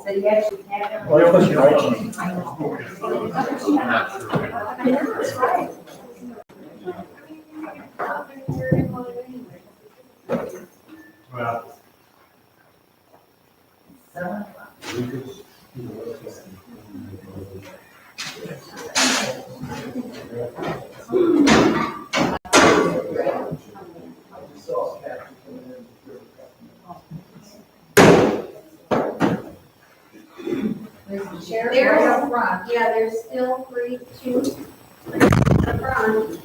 said, yeah, she had. Well, it was right. That's right. Well. There's a chair right up front. Yeah, there's still two in the front.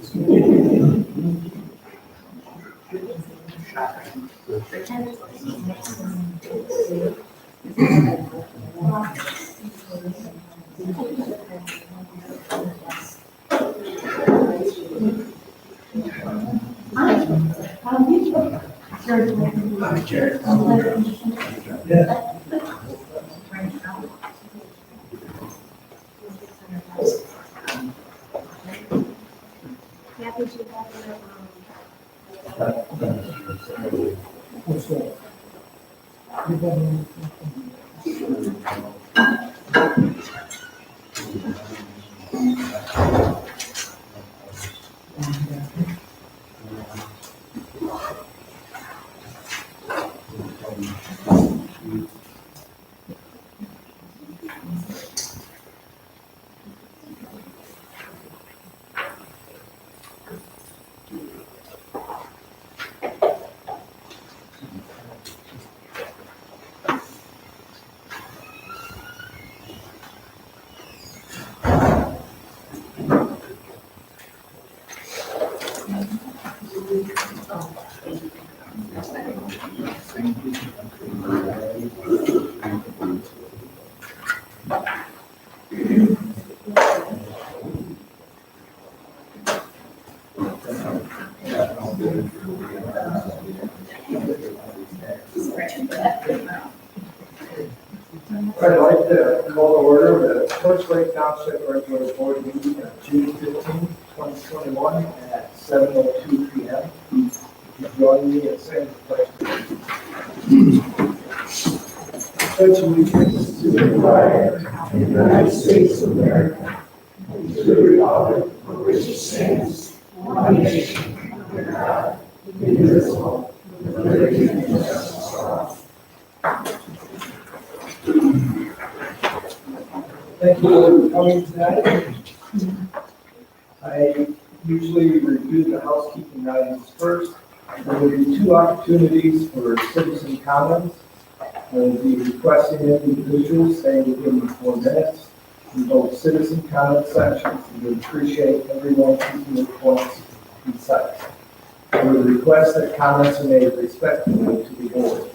I'd like to call to order the Township regular board meeting on June 15, 2021 at 7:02 p.m. Join me in saying the pledge. Pledge allegiance to the flag of the United States of America and to the republic for which it stands, one nation, under God, indivisible, with liberty and justice for all. Thank you for coming tonight. I usually review the housekeeping items first. There will be two opportunities for citizen comments. I will be requesting individuals stay within 4 minutes in both citizen comment sections, and would appreciate everyone keeping their points concise. I would request that comments are made respectfully to the board.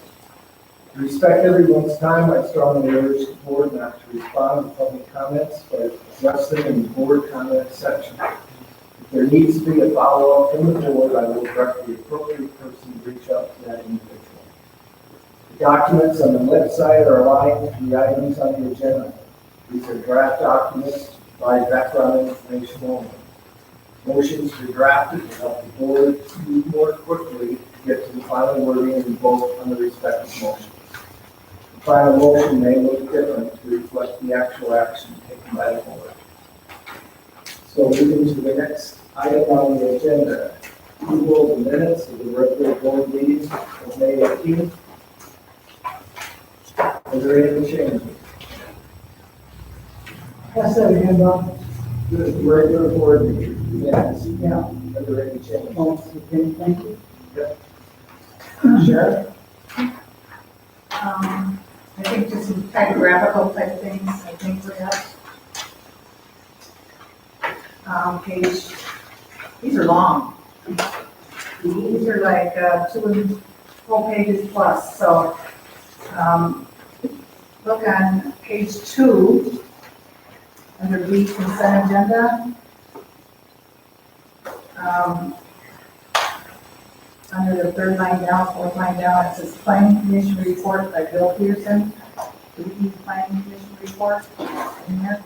To respect everyone's time, I strongly urge the board not to respond to public comments, but address them in the board comment section. If there needs to be a follow-up from the board, I will direct the appropriate person to reach out to that individual. The documents on the website are aligned to the items on the agenda. These are draft documents to provide background information only. Motions are drafted to help the board move more quickly to get to the final wording and vote on the respective motions. The final motion may look different to reflect the actual action taken by the board. So moving to the next item on the agenda, approval of the minutes of the regular board meeting of May 18th. Are there any changes? Pass that again, Bob. The regular board meeting minutes. Yeah. Are there any changes? Oh, okay, thank you. Yep. Sharon? I think just some typographical type things, I think we have. These are long. These are like 2 full pages plus, so look on page 2 under the consent agenda. Under the 3rd line down, 4th line down, it says planning commission report by Bill Pearson. Do we need planning commission report in here?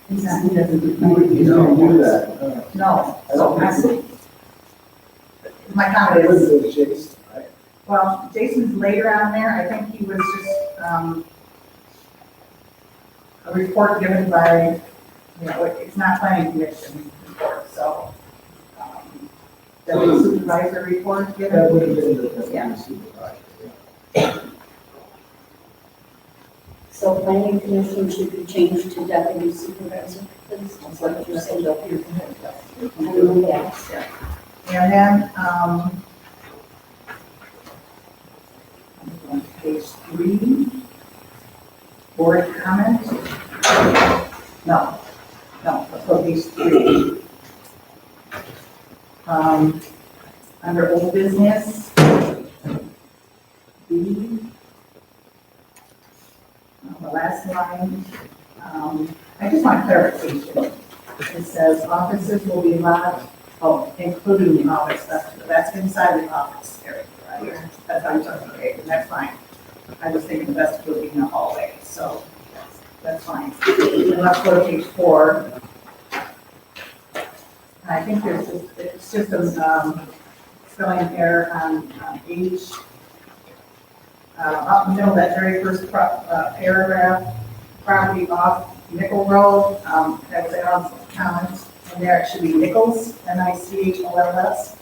He doesn't You don't do that. No. I don't think My comment it is, was Jason, right? well, Jason's later on there, I think he was just, a report given by, it's not planning commission report, so, the supervisor report That given. would have been the Yeah. deputy supervisor. So planning commission should be changed to deputy supervisor, please. That's what you're saying. I know that. And then, on page 3, board comment. No, let's go page 3. Under old business, B, the last line, I just want clarification. It says offices will be allowed, including the office, that's inside the office area, right? That's how you're talking, okay, that's fine. I was thinking the best would be in the hallway, so that's fine. And let's go to page 4. I think it's just a spelling error on H. Up in the middle, that very first paragraph, property off Nickel Road, that's Al's comments, and there it should be Nichols, Nicholls.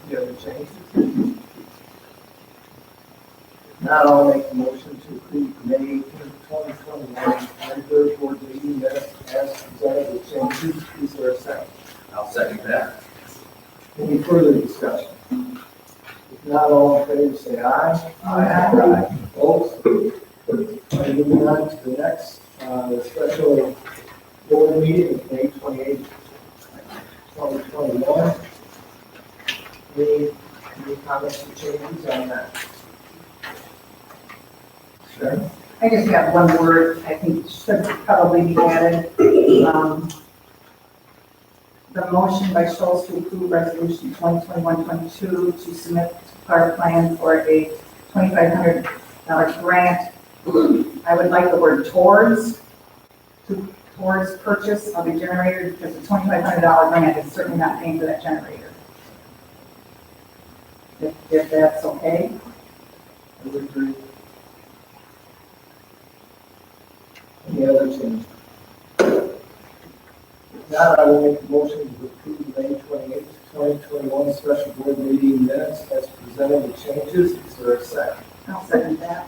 The other changes? Now I'll make a motion to approve May 18, 2021, regular board meeting minutes as presented with changes. Is there a second? I'll second that. Any further discussion? If not, all in favor, say aye. Aye. Opposed? Moving on to the next special board meeting of May 28, 2021. Any comments or changes on that? Sure. I just have one word, I think should probably be added. The motion by Schultz to approve resolution 2021-22 to submit our plan for a $2,500 grant. I would like the word towards purchase of a generator, because the $2,500 grant is certainly not paying for that generator. If that's okay. I would agree. Any other changes? If not, I will make a motion to approve May 28, 2021 special board meeting minutes as presented with changes. Is there a second? I'll second that.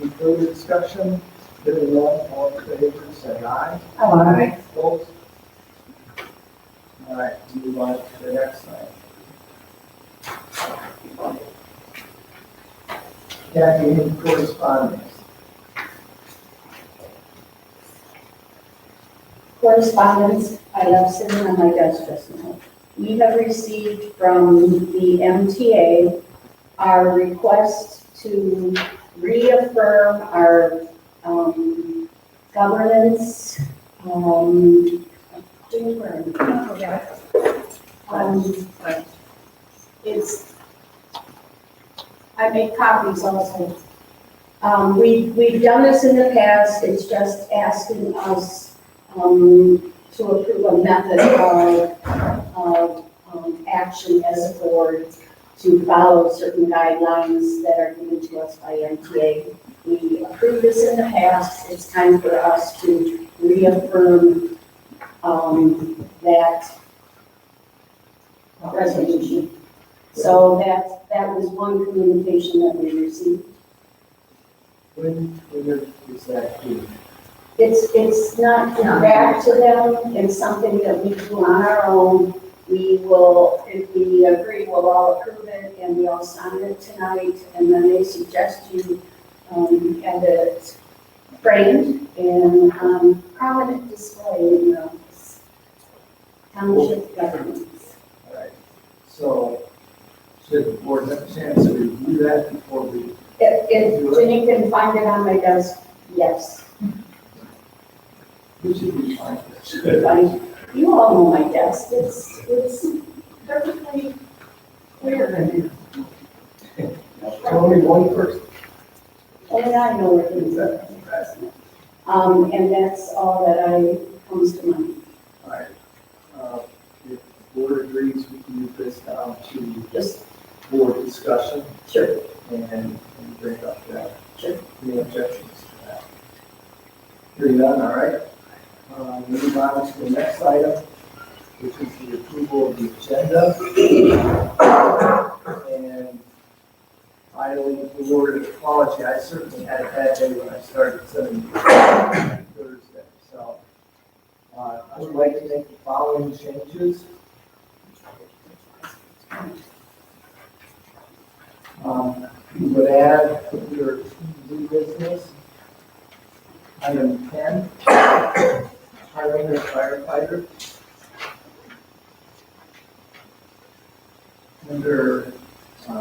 Any further discussion? Hearing none, all in favor, say aye. Aye. Opposed? All right, move on to the next slide. Kathy, any correspondence? Correspondence I have sitting on my desk just now. We have received from the MTA our request to reaffirm our governance, it's, I make copies also. We've done this in the past, it's just asking us to approve a method of action as a board to follow certain guidelines that are given to us by MTA. We approved this in the past, it's time for us to reaffirm that resolution. So that was one communication that we received. When is that due? It's not back to them, it's something that we do on our own. We will, if we agree, we'll all approve it and we all sign it tonight. And then they suggest you have it framed and prominent display in the township governments. All right, so should the board have a chance to review that before we? If Jenny can find it on my desk, yes. We should be fine. You all know my desk, it's perfectly clear. only one person. Only I know where things are, Mr. President. And that's all that comes to mind. All right. If the board agrees, we can move this down to Just, board discussion sure, and bring up that. Sure. Any objections to that? Hearing none, all right. Move on to the next item, which is the approval of the agenda. And finally, the board apology, I certainly had a bad day when I started sending Thursday. So I would like to make the following changes. We would add your new business, item 10, hiring a firefighter. Under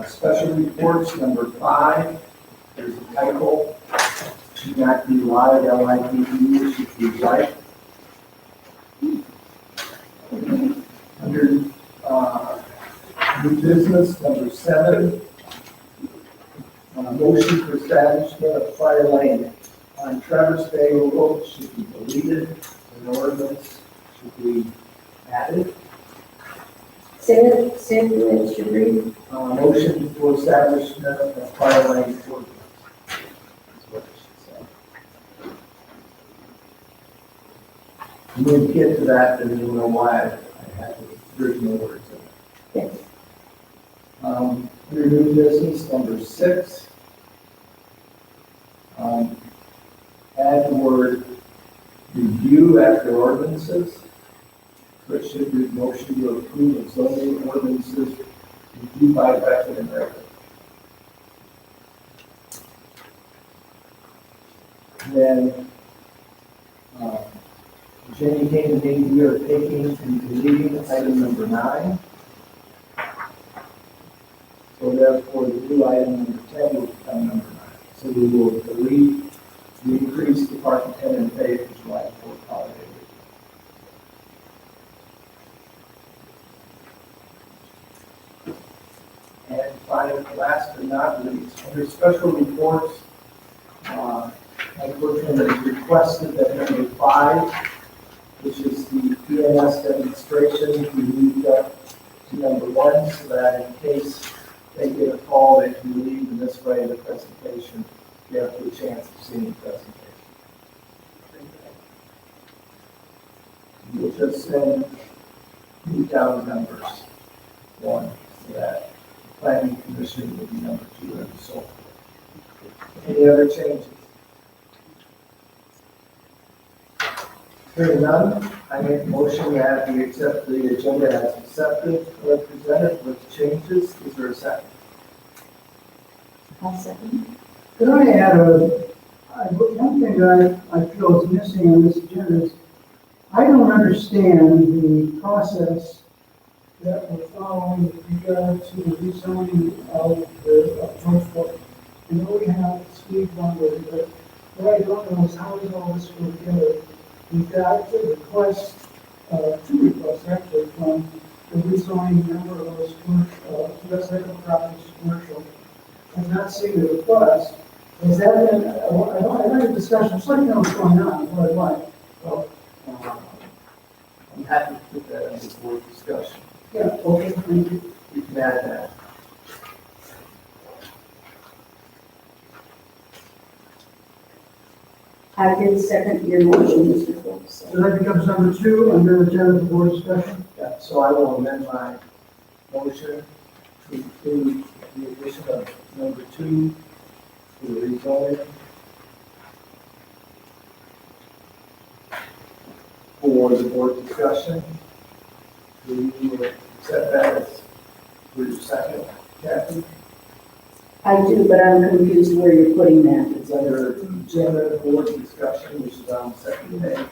special reports, number 5, there's a typo. Should not be live, L-I-V-E, should be right. Under new business, number 7, motion for establishment of fire lane on Traverse Bay Road should be deleted, an ordinance should be added. say it should read. Motion for establishment of fire lane ordinance. That's what it should say. When we get to that, then you'll know why I had the original words in it. Yes. Under new business, number 6, add the word review after ordinances. So it should read motion to approve of zoning ordinances reviewed by Beckett and Rickard. Then, Jenny came to me, we are taking and deleting item number 9. So therefore, the new item number 10 will become number 9. So we will delete the increased Department 10 and pay for July 4th holiday week. And finally, last but not least, under special reports, unfortunately, it's requested that number 5, which is the PNS demonstration, be moved up to number 1, so that in case they get a call, they can leave in this way the presentation. You have a chance of seeing the presentation. We'll just then move down the numbers 1, so that planning commission will be number 2 and so forth. Any other changes? Hearing none, I make a motion that we accept the agenda as accepted or presented with changes. Is there a second? I'll second. Could I add one thing that I feel is missing on this agenda is, I don't understand the process that we're following with regard to the rezoning of the Township. I know we have speed bumper, but what I don't know is how does all this work together? We've got a request, 2 requests actually, from the rezoning number of those residential properties to commercial. I've not seen the request. Is that been, I don't have a discussion, so I know what's going on, what I'd like. Well, I'm happy to put that under board discussion. Yeah, okay, thank you. We can add that. I did second your motion, Mr. Folks. So that becomes number 2 under agenda for board discussion. Yeah, so I will amend my motion to include the addition of number 2 to the rezoning for the board discussion. Do you accept that as your second, Kathy? I do, but I'm confused where you're putting that. It's under agenda board discussion, which is on the second page.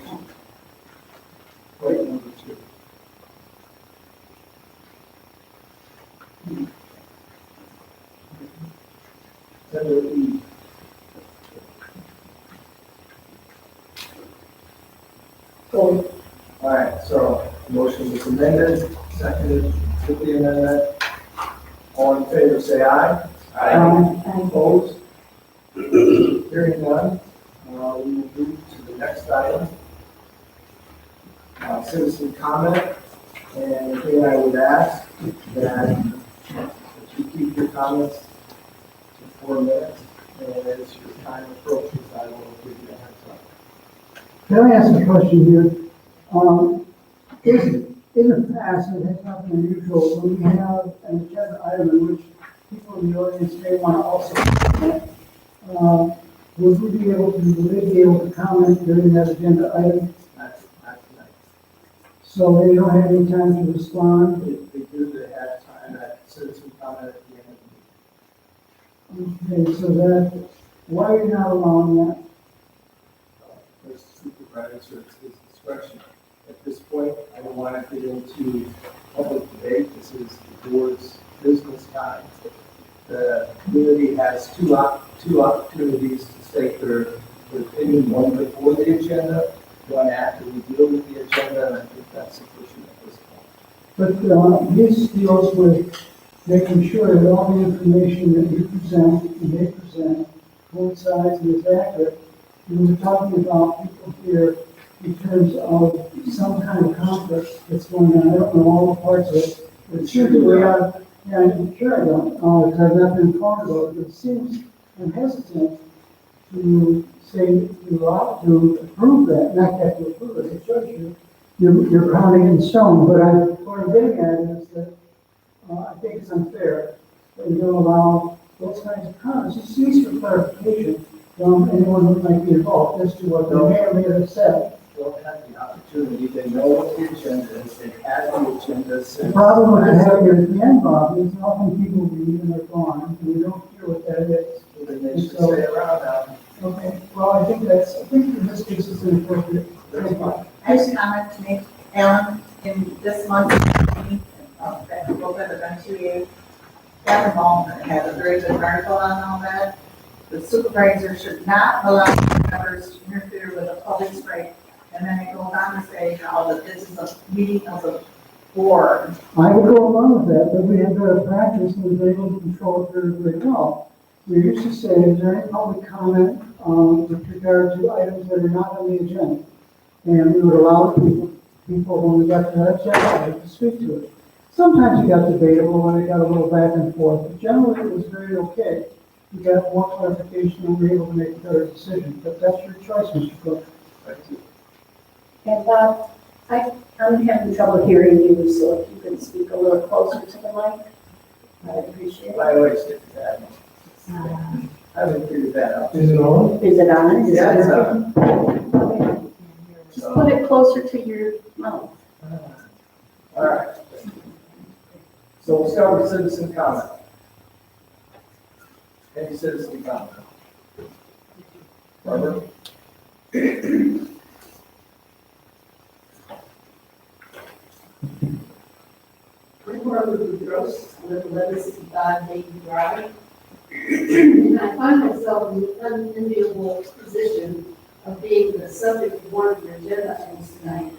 Right, number 2. Under E. So, All right, so motion was amended, seconded with the amendment. All in favor, say aye. Opposed? Hearing none, we will move to the next item. Citizen comment, and again, I would ask that you keep your comments to 4 minutes, and as your time approaches, I will give you a heads up. Can I ask a question here? In the past, it has not been unusual, when we have an agenda item in which people in the audience may want to also comment, would we be able to comment during that agenda item? Not tonight. So they don't have any time to respond? They do, they have time at citizen comment at the end of the meeting. Okay, so that, why are you not allowing that? There's supervisor, it's his discretion. At this point, I don't want to get into public debate. This is the board's business time. The community has two opportunities to state their opinion, one before the agenda, one after we deal with the agenda, and I think that's sufficient at this point. But this deals with making sure that all the information that you present and they present coincides and is accurate. We were talking about people here in terms of some kind of conflict that's going on. I don't know all the parts of it, but it seems that we are, yeah, I'm sure I don't, because I've not been informed about it, but it seems I'm hesitant to say, to approve that, not that to approve it, it shows you're pounding in stone, but what I'm getting at is that I think it's unfair that you don't allow those kinds of comments. It seems for clarification from anyone who might be involved as to what they may or may have said. Don't have the opportunity, they know what the agenda is, they've had the agenda since. The problem with having it at the end, Bob, is often people leave and they're gone, and we don't hear what that is. So then they should stay around now. Okay, well, I think in this case it's inappropriate. That's fine. I just comment to make, Alan, in this month's meeting, that we're going to eventuate, that involvement had a very good article on all that. The supervisor should not allow members to interfere with a public's right. And then it goes on to say how that this is a meeting of the board. I would go along with that, but we have better practice and we're able to control it very, very well. We used to say, is there any public comment with regard to items that are not on the agenda? And we would allow people when we got to that agenda item to speak to it. Sometimes it got debatable when it got a little back and forth, but generally it was very okay. We got more clarification and we were able to make a better decision, but that's your choice, Mr. Cook. Thank you. And Bob, I'm having trouble hearing you, so if you could speak a little closer to the mic, I'd appreciate it. I always get to that. I haven't figured that out. Is it on? Is it on? Is it Yeah, it's working? Okay. Just put it closer to your mouth. All right. So we'll start with citizen comment. Any citizen comment? Barbara? Barbara Boudros, I live at 1165 Dayton Drive. And I find myself in the unenviable position of being the subject of one of your agenda items tonight.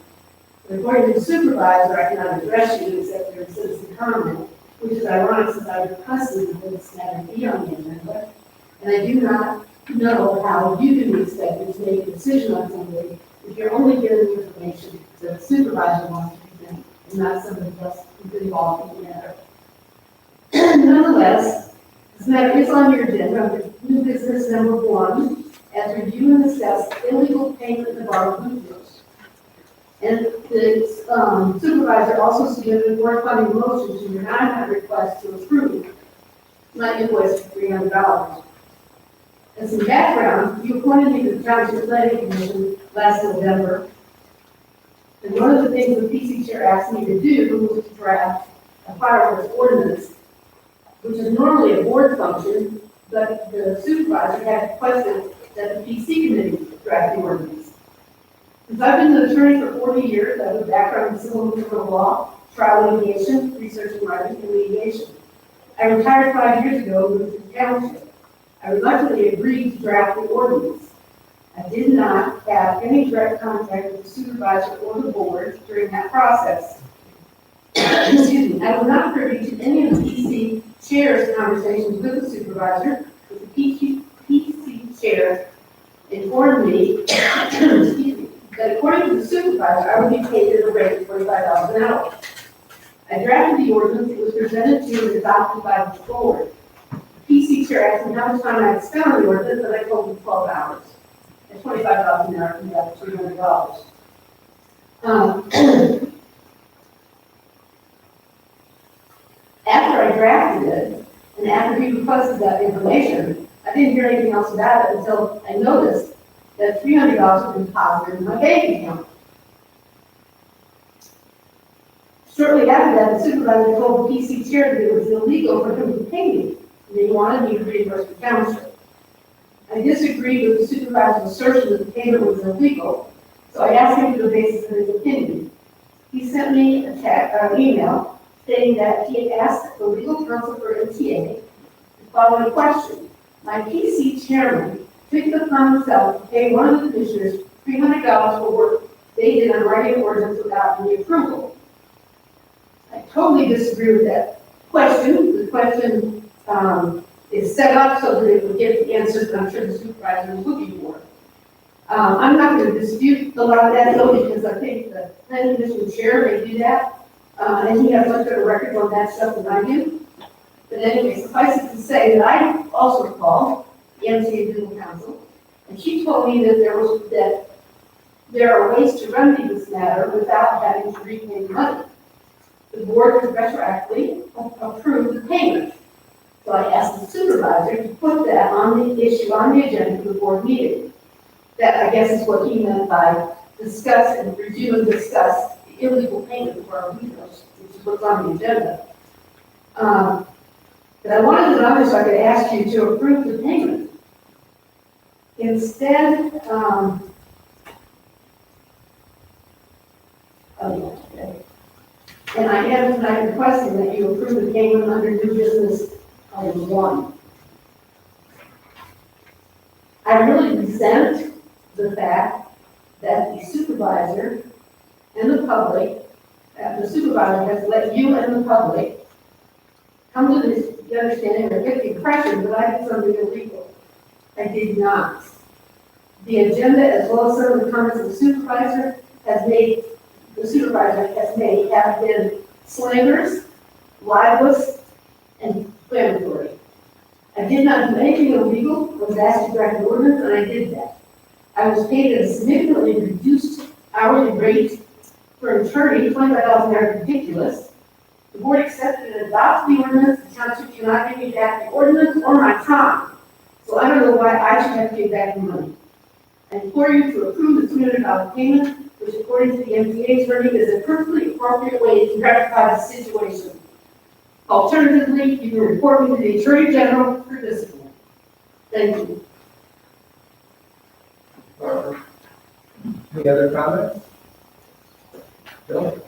But according to the supervisor, I cannot address you except for a citizen comment, which is ironic since I requested that this matter be on the agenda. And I do not know how you can be expected to make a decision on something if you're only giving information that the supervisor wants to present and not somebody else who's involved in the matter. Nonetheless, this matter is on your agenda under new business number 1, as review and discuss illegal payment of our Boudros. And the supervisor also submitted a corresponding motion to deny that request to approve my invoice for $300. As some background, you appointed me to the Township Planning Commission last November. And one of the things the PC chair asked me to do was to draft a fireworks ordinance, which is normally a board function, but the supervisor had requested that the PC committee draft the ordinance. Since I've been an attorney for 40 years, I have a background in civil and criminal law, trial litigation, research and writing, and mediation. I retired 5 years ago and moved to Township. I reluctantly agreed to draft the ordinance. I did not have any direct contact with the supervisor or the board during that process. Excuse me, I was not privy to any of the PC chair's conversations with the supervisor, the PC chair informed me, excuse me, that according to the supervisor, I would be paid at a rate of $45 an hour. I drafted the ordinance, it was presented to and adopted by the board. The PC chair asked me how much time I had spent on the ordinance, and I told him 12 hours. At $25 an hour, we got $300. After I drafted it, and after he requested that information, I didn't hear anything else about it until I noticed that $300 had been deposited in my bank account. Shortly after that, the supervisor told the PC chair that it was illegal for him to pay me, and they wanted me to reimburse the township. I disagreed with the supervisor's assertion that the payment was illegal, so I asked him for the basis of his opinion. He sent me an email stating that he had asked the legal counsel for MTA the following question. My PC chairman took it upon himself to pay one of the commissioners $300 for work they did on writing ordinance without any approval. I totally disagree with that question. The question is set up so that it would get the answers that I'm sure the supervisor is looking for. I'm not going to dispute a lot of that though, because I think the planning commission chair may do that. And he has much better records on that stuff than I do. But anyway, suffice it to say that I also called the MTA legal counsel, and she told me that there are ways to remedy this matter without having to repay the money. The board has retroactively approved the payment. So I asked the supervisor to put that on the issue on the agenda for the board meeting. That, I guess, is what he meant by discuss and review and discuss the illegal payment for our windows, which is what's on the agenda. But I wanted to know if I could ask you to approve the payment. Instead, okay. And I am tonight requesting that you approve the payment under new business item 1. I really resent the fact that the supervisor and the public, the supervisor has let you and the public come to the understanding or get the impression that I did something illegal. I did not. The agenda, as well as some of the comments the supervisor has made have been slanderous, libelous, and inflammatory. I did not do anything illegal. I was asked to draft an ordinance, and I did that. I was paid at a significantly reduced hourly rate for an attorney. $25 an hour is ridiculous. The board accepted and adopted the ordinance. The township cannot give me back the ordinance or my time. So I don't know why I should have to pay back the money. I implore you to approve the $300 payment, which according to the MTA attorney is a perfectly appropriate way to rectify the situation. Alternatively, you can report me to the Attorney General for discipline. Thank you. Any other comments? Bill?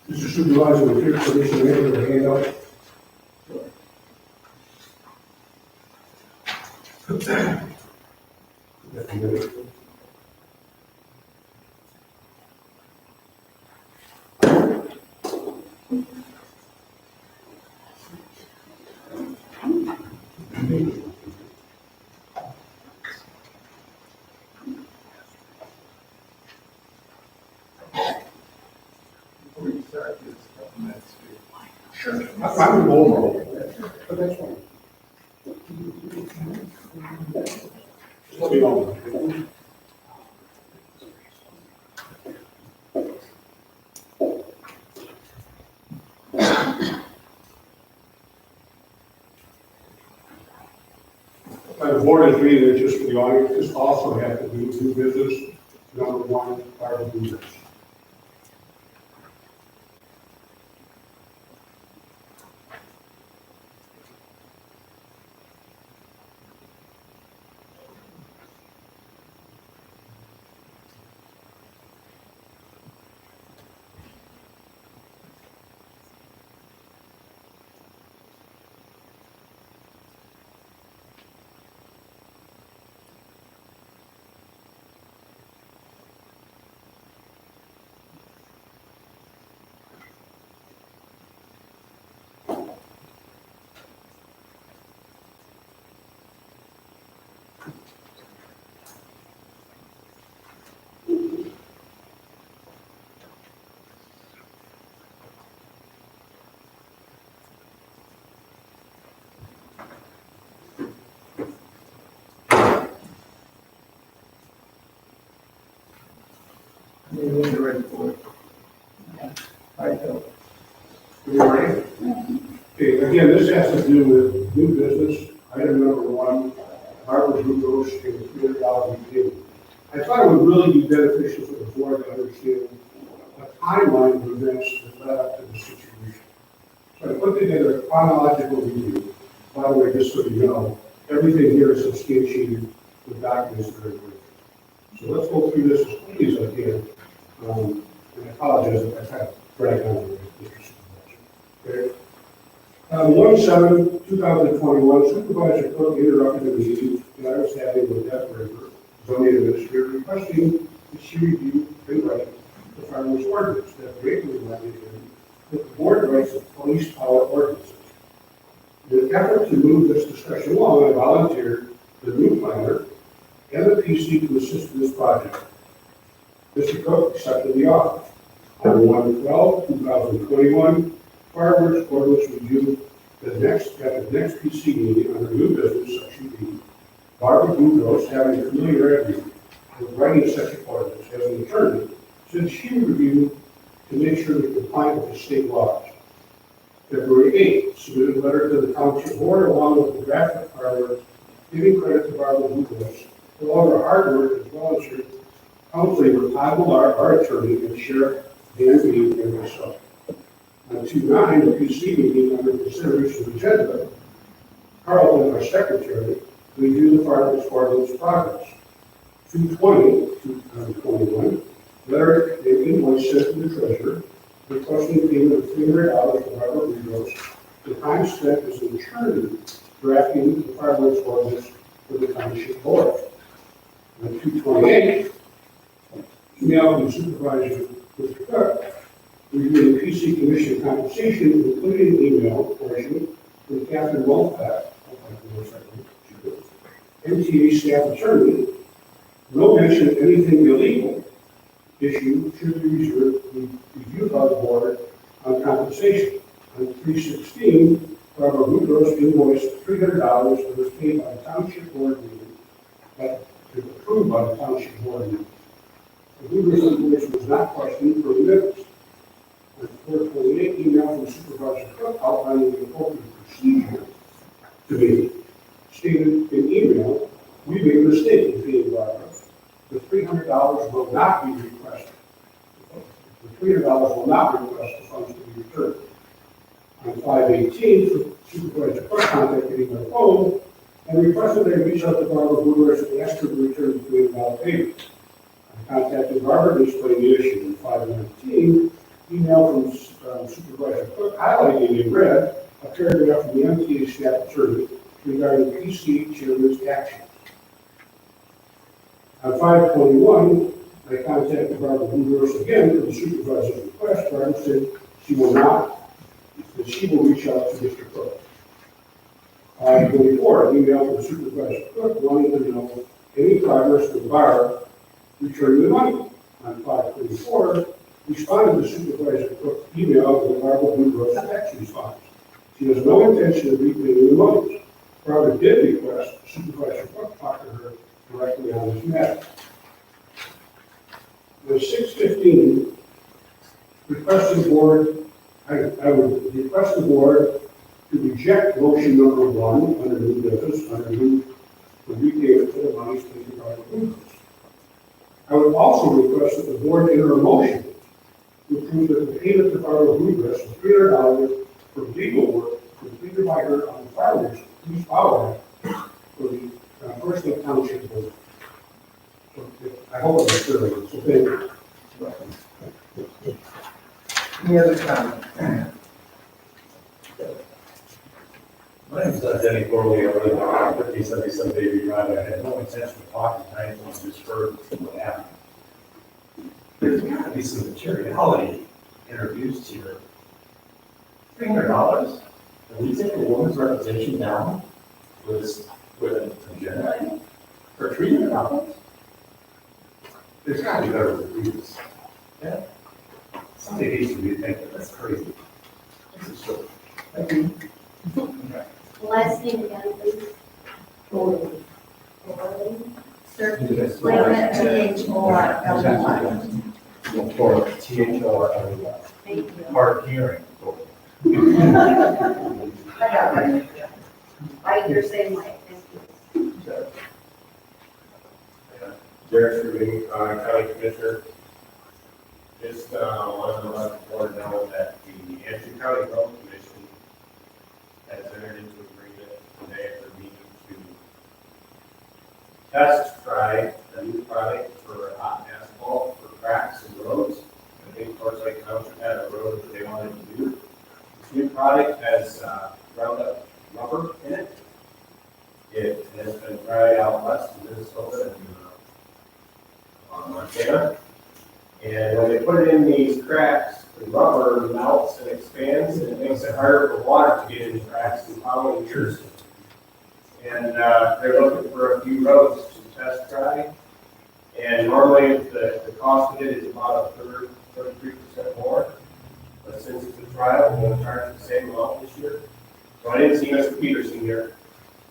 Mr. Supervisor, with your permission, we have a handout. Before we start, just a couple minutes. Sure. I'm an old man, but that's fine. Just let me know. The board is meeting just for the audience, this also have to do new business, number 1, part of new business. When you're ready for it. All right, Bill. Are you ready? Okay, again, this has to do with new business. Item number one, Barbara Bugos and $300 review. I thought it would really be beneficial for the board to understand a timeline of events that led up to the situation. So I put together a chronological review. By the way, just so you know, everything here is substantiated with documents that are written. So let's go through this as quickly as I can. And I apologize if I kind of dragged on with Mr. Supervisor. Okay. 1/7/2021, Supervisor Cook interrupted the meeting that I was having with Deb River, zoning administrator, requesting that she review and write the farmer's ordinance that greatly reminded him that the board writes the police power ordinances. In an effort to move this discussion along, I volunteered the new planner and the PC to assist in this project. Mr. Cook accepted the offer. On 1/12/2021, farmers ordinance review at the next PC meeting under new business section B. Barbara Bugos, having familiarity with writing such an ordinance as an attorney, said she would review to make sure they comply with the state laws. February 8th, submitted a letter to the township board along with the draft of farmers, giving credit to Barbara Bugos for all her hard work as well as her counseling with Todd Millar, our attorney, and Sheriff Dan Bean and myself. On 2/9, the PC meeting under consideration of agenda, Carlton, our secretary, reviewed the farmer's ordinance progress. 2/20/2021, letter and invoice sent to the treasurer requesting payment of $300 for Barbara Bugos, the time spent as an attorney drafting the farmer's ordinance for the township board. On 2/28, email from Supervisor Mr. Cook, reviewing PC Commission compensation, including email portion from Captain Wolfpack, MTA staff attorney, no mention of anything illegal issue should be reviewed by the board on compensation. On 3/16, Barbara Bugos invoiced $300 that was paid by the township board meeting, that was approved by the township board meeting. The Bugos invoice was not questioned for the minutes. On 4/28, email from Supervisor Cook outlining the appropriate procedure to be stated in email, we made a mistake in paying Barbara. The $300 will not be requested. The $300 will not request the funds to be returned. On 5/18, Supervisor Cook contacted me by phone and requested that I reach out to Barbara Bugos and ask her to return the $300 payment. I contacted Barbara to explain the issue. On 5/19, email from Supervisor Cook highlighting in red a paragraph from the MTA staff attorney regarding PC chairman's action. On 5/21, I contacted Barbara Bugos again for the supervisor's request. Barbara said she will not, that she will reach out to Mr. Cook. On 5/24, email from Supervisor Cook wanting to know any progress with Barb returning the money. On 5/24, responded to Supervisor Cook's email with Barbara Bugos' text response. She has no intention of repaying the money. Barbara did request Supervisor Cook talk to her directly on this matter. The 6/15, request the board, I would request the board to reject motion number 1 under new business, under new, for repayment for the monies taken by the Bugos. I would also request that the board enter a motion to approve that the payment to Barbara Bugos of $300 for legal work completed by her on the farmers police power for the First Lake Township board. So, I hope it's clear. So thank you. Any other comment? My name is Denny Corley. I live on 1577 Baby Drive. I had no intention of talking tonight, I just heard what happened. There's got to be some materiality introduced here. $300? Can we take a woman's reputation down with an agenda item for $300? There's got to be better way to do this. Yeah? Somebody needs to rethink it. That's crazy. This is so. Thank you. Last name again, please. Totally. Sir, Wait a minute, THORLY. For THR, Thank you. hard hearing. I got it. Right here, same way. Thank you. Derek Rubin, County Commissioner. Just wanted to let the board know that the Hampton County Road Commission has entered into agreement today at their meeting to test drive a new product for hot asphalt for cracks in roads. I think Forsyth Township had a road that they wanted to do. This new product has Roundup rubber in it. It has been tried out west in Minnesota and Montana. And when they put it in these cracks, the rubber melts and expands, and it makes it harder for water to get in the cracks in the following years. And they're looking for a few roads to test drive. And normally the cost of it is about a third, 33% more. But since it's a trial, we're going to charge the same amount this year. So I didn't see Mr. Peterson here,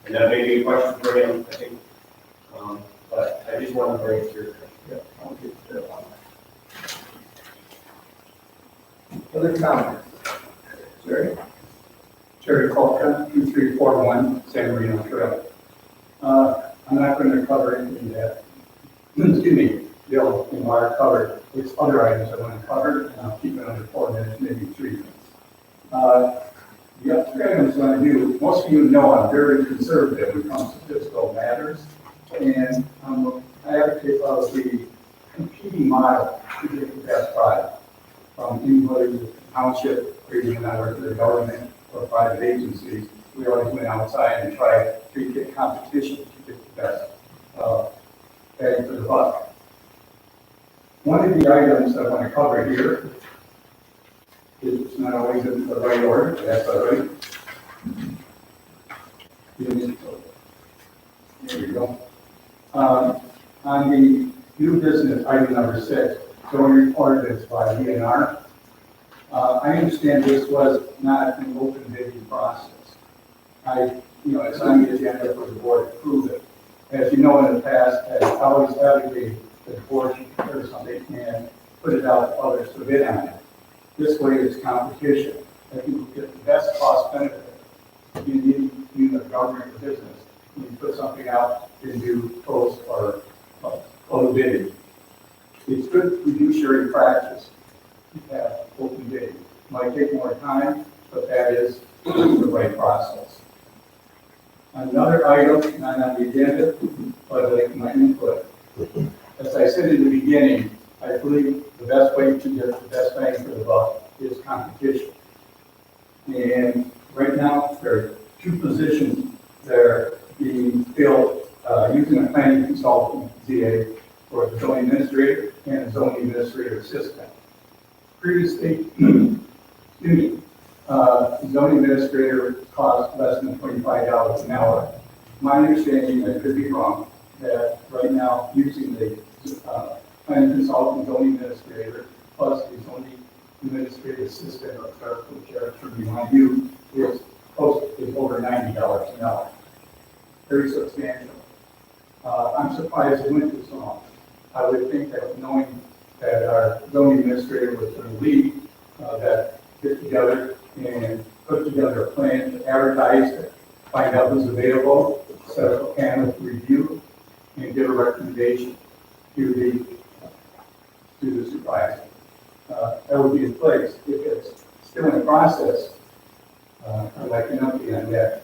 and that may be a question for him, I think. But I just wanted to bring it to your attention. Yeah, I'll get to that one. Other comments? Jerry? Jerry Colton, 2341 San Marino Trail. I'm not going to cover anything that, excuse me, Bill and Mark covered. It's other items I want to cover, and I'll keep it under 4 minutes, maybe 3 minutes. The other three items I want to do, most of you know I'm very conservative when it comes to fiscal matters, and I advocate of the competing model to get the best product from anybody, the township, or even when I work for the government or private agencies. We always went outside and tried to get competition to get the best bang for the buck. One of the items I want to cover here is not always in the right order, but that's all right. There you go. On the new business, item number 6, zoning requirements by DNR. I understand this was not an open bidding process. It's on the agenda for the board to approve it. As you know, in the past, I've always advocated that the board should prepare something and put it out to others to bid on it. This way, it's competition. I think we'll get the best cost benefit. You need the government or business. You put something out and do post or closed bidding. It's good fiduciary practice to have open bidding. Might take more time, but that is the right process. Another item, not on the agenda, but I'd like my input. As I said in the beginning, I believe the best way to get the best bang for the buck is competition. And right now, there are 2 positions that are being filled using a planning consultant, ZA, for the zoning administrator and a zoning administrator assistant. Previously, zoning administrator cost less than $25 an hour. My understanding, I could be wrong, that right now using the planning consultant, zoning administrator, plus the zoning administrative assistant or clerk, whichever term you want to use, is over $90 an hour. Very substantial. I'm surprised it went this long. I would think that knowing that our zoning administrator was going to lead, that get together and put together a plan to advertise it, find out who's available, set up a panel to review, and give a recommendation to the supervisor. That would be in place. If it's still in the process, I'd like an update on that.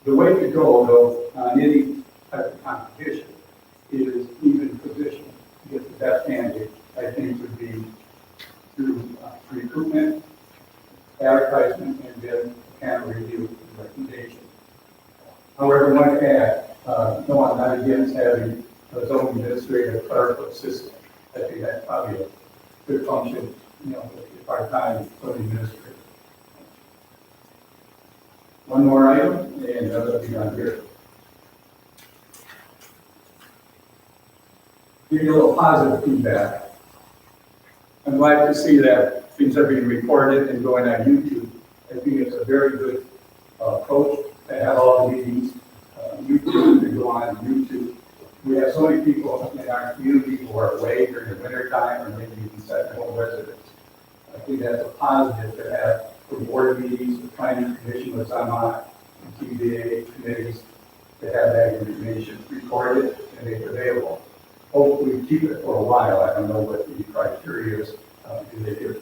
The way to go, though, on any type of competition is even position to get the best candidate. I think would be through recruitment, advertisement, and then panel review and recommendation. However, one can add, no, I'm not against having a zoning administrator, clerk, or assistant. I think that's probably a good function, part-time zoning administrator. One more item, and that'll be done here. Give you a little positive feedback. I'm glad to see that things are being recorded and going on YouTube. I think it's a very good approach to have all the meetings YouTube and go on YouTube. We have so many people in our community who are away during the winter time, or maybe even second-home residents. I think that's a positive to have for board meetings, the planning commission was on, and TBA committees, to have that information recorded and make available. Hopefully keep it for a while. I don't know what the criteria is. Do they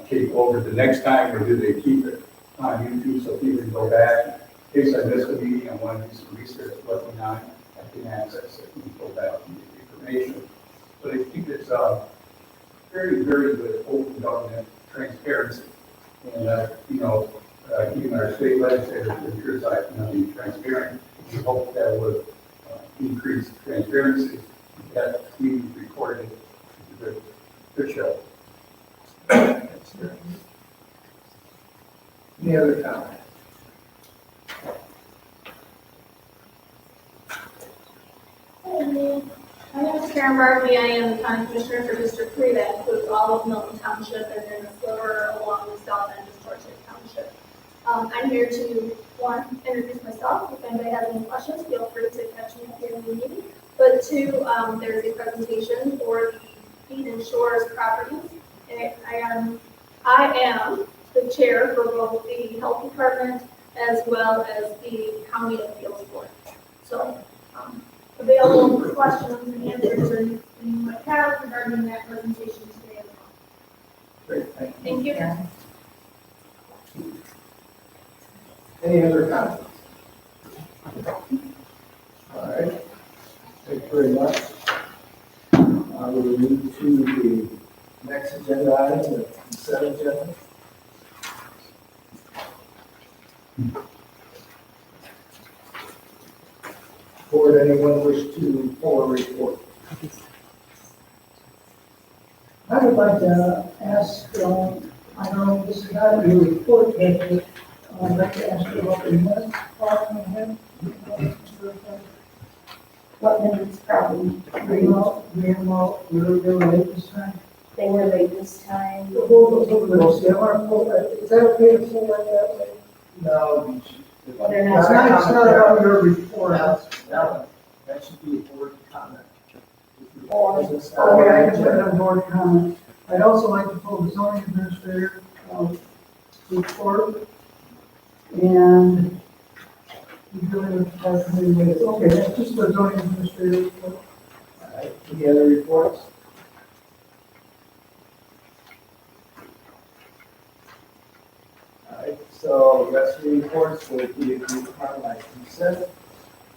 take over the next time, or do they keep it on YouTube so people can go back? In case I missed a meeting, I want to do some research, let me know. I can access it and go back and get the information. But I think it's very, very good open government transparency. And, even our state legislators ensures I can be transparent. We hope that would increase transparency. That we recorded the show. Any other comments? My name is Karen Barbie. I am the county commissioner for District 3. That includes all of Milton Township and then the sliver along the south end of Township Township. I'm here to, one, introduce myself. If anybody has any questions, feel free to catch me up here in the meeting. But two, there's a presentation for the Feed and Shores properties. And I am the chair for both the health department as well as the county appeals board. So, available for questions and answers or anything you might have regarding that presentation today as well. Great, thank you. Thank you. Any other comments? All right, thank you very much. We will move to the next agenda item, the consent agenda. Board, anyone wish to pull a report? I would like to ask, I don't know if this is not in your report, but I'd like to ask you about the minutes following ahead. What minutes probably? Greenwell, they were late this time. They were late this time. Is that okay to pull that way? No, Well, they're It's not. not about your report. that should be a board comment. Okay, I can put it on board comment. I'd also like to pull the zoning administrator report. And okay, that's just the zoning administrator report. All right, any other reports? All right, so the rest of the reports will be agreed upon by consent.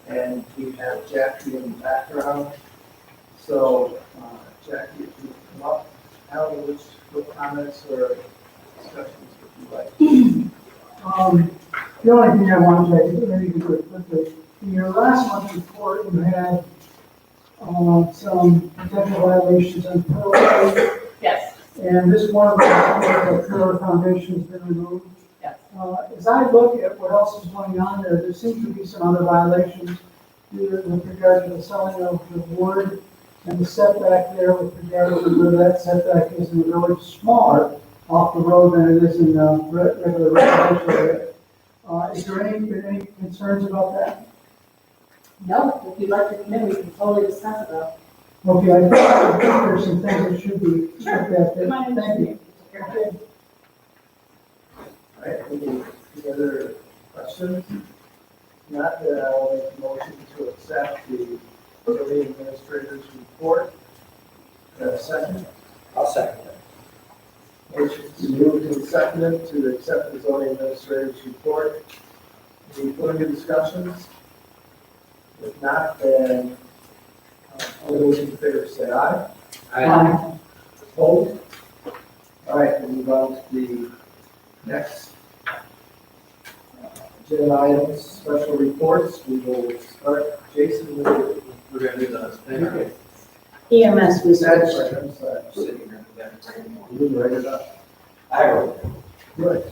And we have Jackie in the background. So, Jackie, if you come up, what comments or discussions would you like? The only thing I wanted to, maybe you could put in your last month's report, you had some potential violations on Pearl Road. Yes, And this one of the Pearl Foundation has been removed. yes. As I look at what else is going on there, there seems to be some other violations with regard to the selling of the wood and the setback there with regard to where that setback is in the village smaller off the road than it is in the regular residential area. Is there any concerns about that? No, if you'd like to come in, we can totally discuss about. Okay, I think there's some things that should be looked at there. Come on in. Thank you. Okay. All right, any other questions? Not that I'll make a motion to accept the zoning administrator's report. Second? I'll second it. Motion's moved and seconded to accept the zoning administrator's report. Any further discussions? If not, then all those in favor say aye. Opposed? All right, we'll move on to the next agenda items, special reports. We will start, Jason, we're going to do those. Okay. EMS research. I'm sorry. Sitting here. You didn't write it up. I wrote it. Good.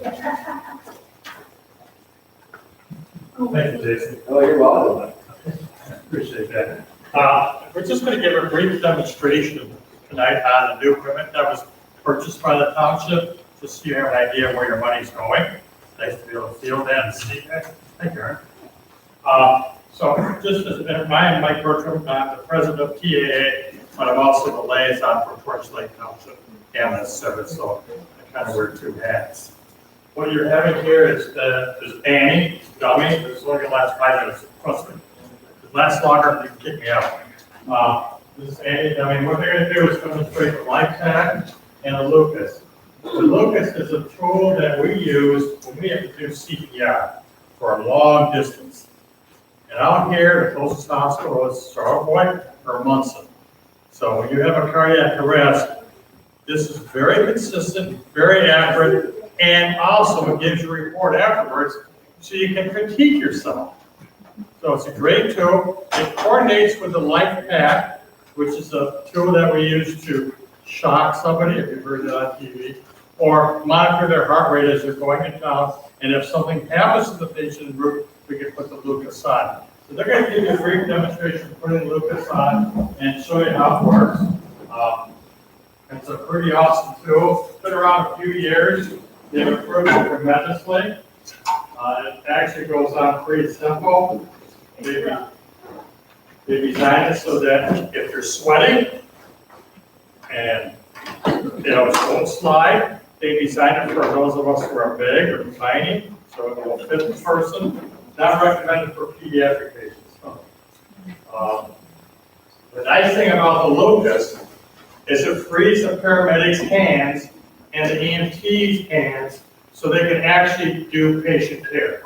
Thank you, Jason. Oh, you're welcome. Appreciate that. We're just going to give a brief demonstration tonight on the new equipment that was purchased by the township, just so you have an idea of where your money's going. Nice to be able to feel that and see that. Thank you, Aaron. So just as I am Mike Bertram, I'm the president of TAA. but I'm also the liaison for Torch Lake Township ambulance service, so I kind of wear two hats. What you're having here is there's Annie, dummy, this is only gonna last 5 minutes, trust me. If it lasts longer, you can kick me out. This is Annie, dummy, what they're gonna do is demonstrate the life tag and a Lucas. The Lucas is a tool that we use when we have to do CPR for a long distance. And out here, the closest hospital is Charlevoix or Munson. So when you have a cardiac arrest, this is very consistent, very accurate, and also it gives you a report afterwards so you can critique yourself. So it's a great tool. It coordinates with the life pack, which is a tool that we use to shock somebody, if you've heard that on TV, or monitor their heart rate as they're going in town. And if something happens to the patient en route, we can put the Lucas on. So they're going to give you a brief demonstration of putting Lucas on and show you how it works. It's a pretty awesome tool. It's been around a few years. They've improved it tremendously. It actually goes on pretty simple. They designed it so that if you're sweating and it won't slide, they designed it for those of us who are big or tiny, so it will fit the person. Not recommended for pediatric patients. The nice thing about the Lucas is it frees the paramedics' hands and the EMT's hands so they can actually do patient care.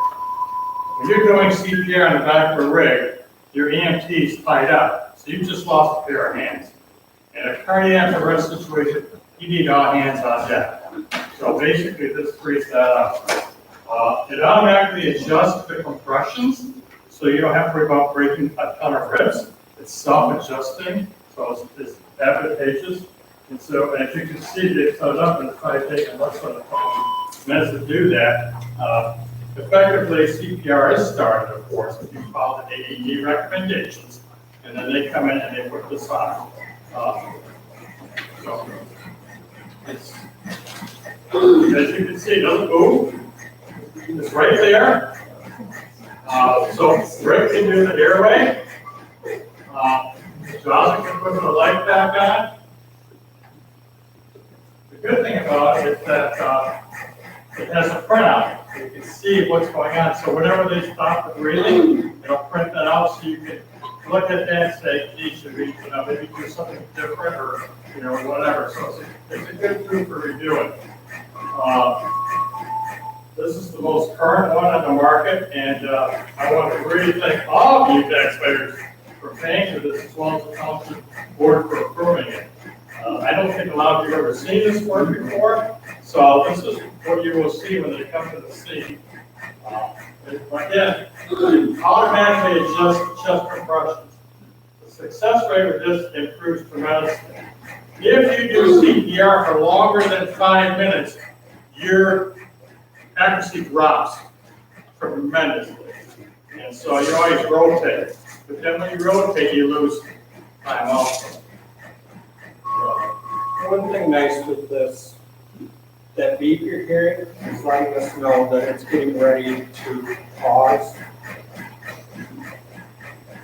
When you're doing CPR on the back of a rig, your EMT's tied up, so you just lost a pair of hands. In a cardiac arrest situation, you need all hands on deck. So basically, this frees that up. It automatically adjusts the compressions, so you don't have to worry about breaking a ton of ribs. It's self-adjusting, so it's advantageous. And so, as you can see, they set it up, and it's probably taking less than a couple minutes to do that. Effectively, CPR is started, of course, if you follow the AED recommendations, and then they come in and they put this on. So, it's, as you can see, it doesn't move. It's right there. So Rick can do the airway. Jonathan can put the light back on. The good thing about it is that it has a printout. You can see what's going on. So whenever they stop the breathing, it'll print that out so you can look at that and say, geez, should we maybe do something different or whatever. So it's a good tool for reviewing. This is the most current one on the market, and I want to really thank all of you taxpayers for paying for this, as well as the Township Board for approving it. I don't think a lot of you have ever seen this work before, so this is what you will see when they come to the scene. Again, automatically adjust chest compressions. The success rate with this improves tremendously. If you do CPR for longer than 5 minutes, your accuracy drops tremendously. And so you always rotate. But then when you rotate, you lose time also. One thing nice with this, that beep you're hearing is letting us know that it's getting ready to pause.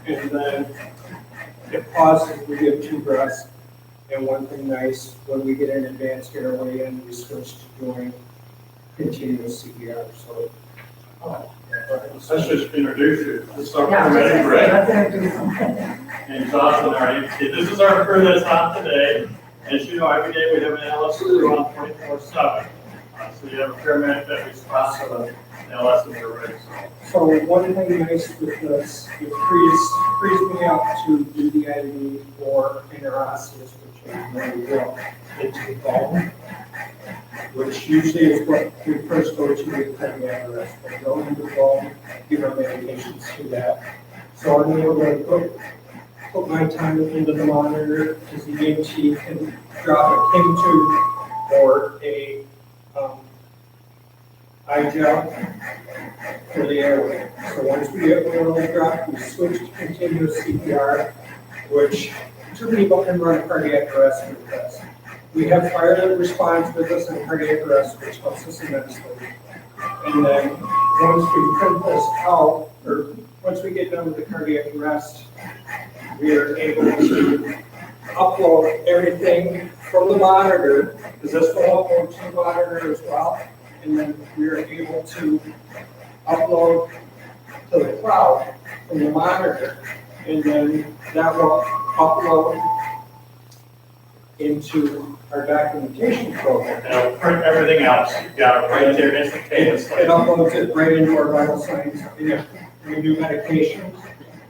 And then it pauses, we give 2 breaths. And one thing nice, when we get an advanced airway in, we switch to doing continuous CPR. So, Let's just introduce you. This is our Yeah, paramedic, Rick, let's introduce them. and Jonathan, our EMT. This is our crew that's on today. As you know, every day we have an ALS crew on 24/7. So you have a paramedic that responds to the ALS in your rig. so one thing nice with this, it frees me up to do the IV for interosseous, which is where we go into the bone, which usually is what we first go to with cardiac arrest. We go into the bone, give our medications to that. So I'm able to put my time into the monitor, because the EMT can drop a King tube or a eye gel for the airway. So once we get one of those dropped, we switch to continuous CPR, which 2 people can run a cardiac arrest with us. We have fire that responds with us in cardiac arrest, which helps us immensely. And then once we print this out, or once we get done with the cardiac arrest, we are able to upload everything from the monitor, because this will upload to the monitor as well. And then we're able to upload to the cloud from the monitor. And then that will upload into our documentation program. And it'll print everything else, you got it right there instantaneously. It uploads it right into our vital signs. And if we do medications,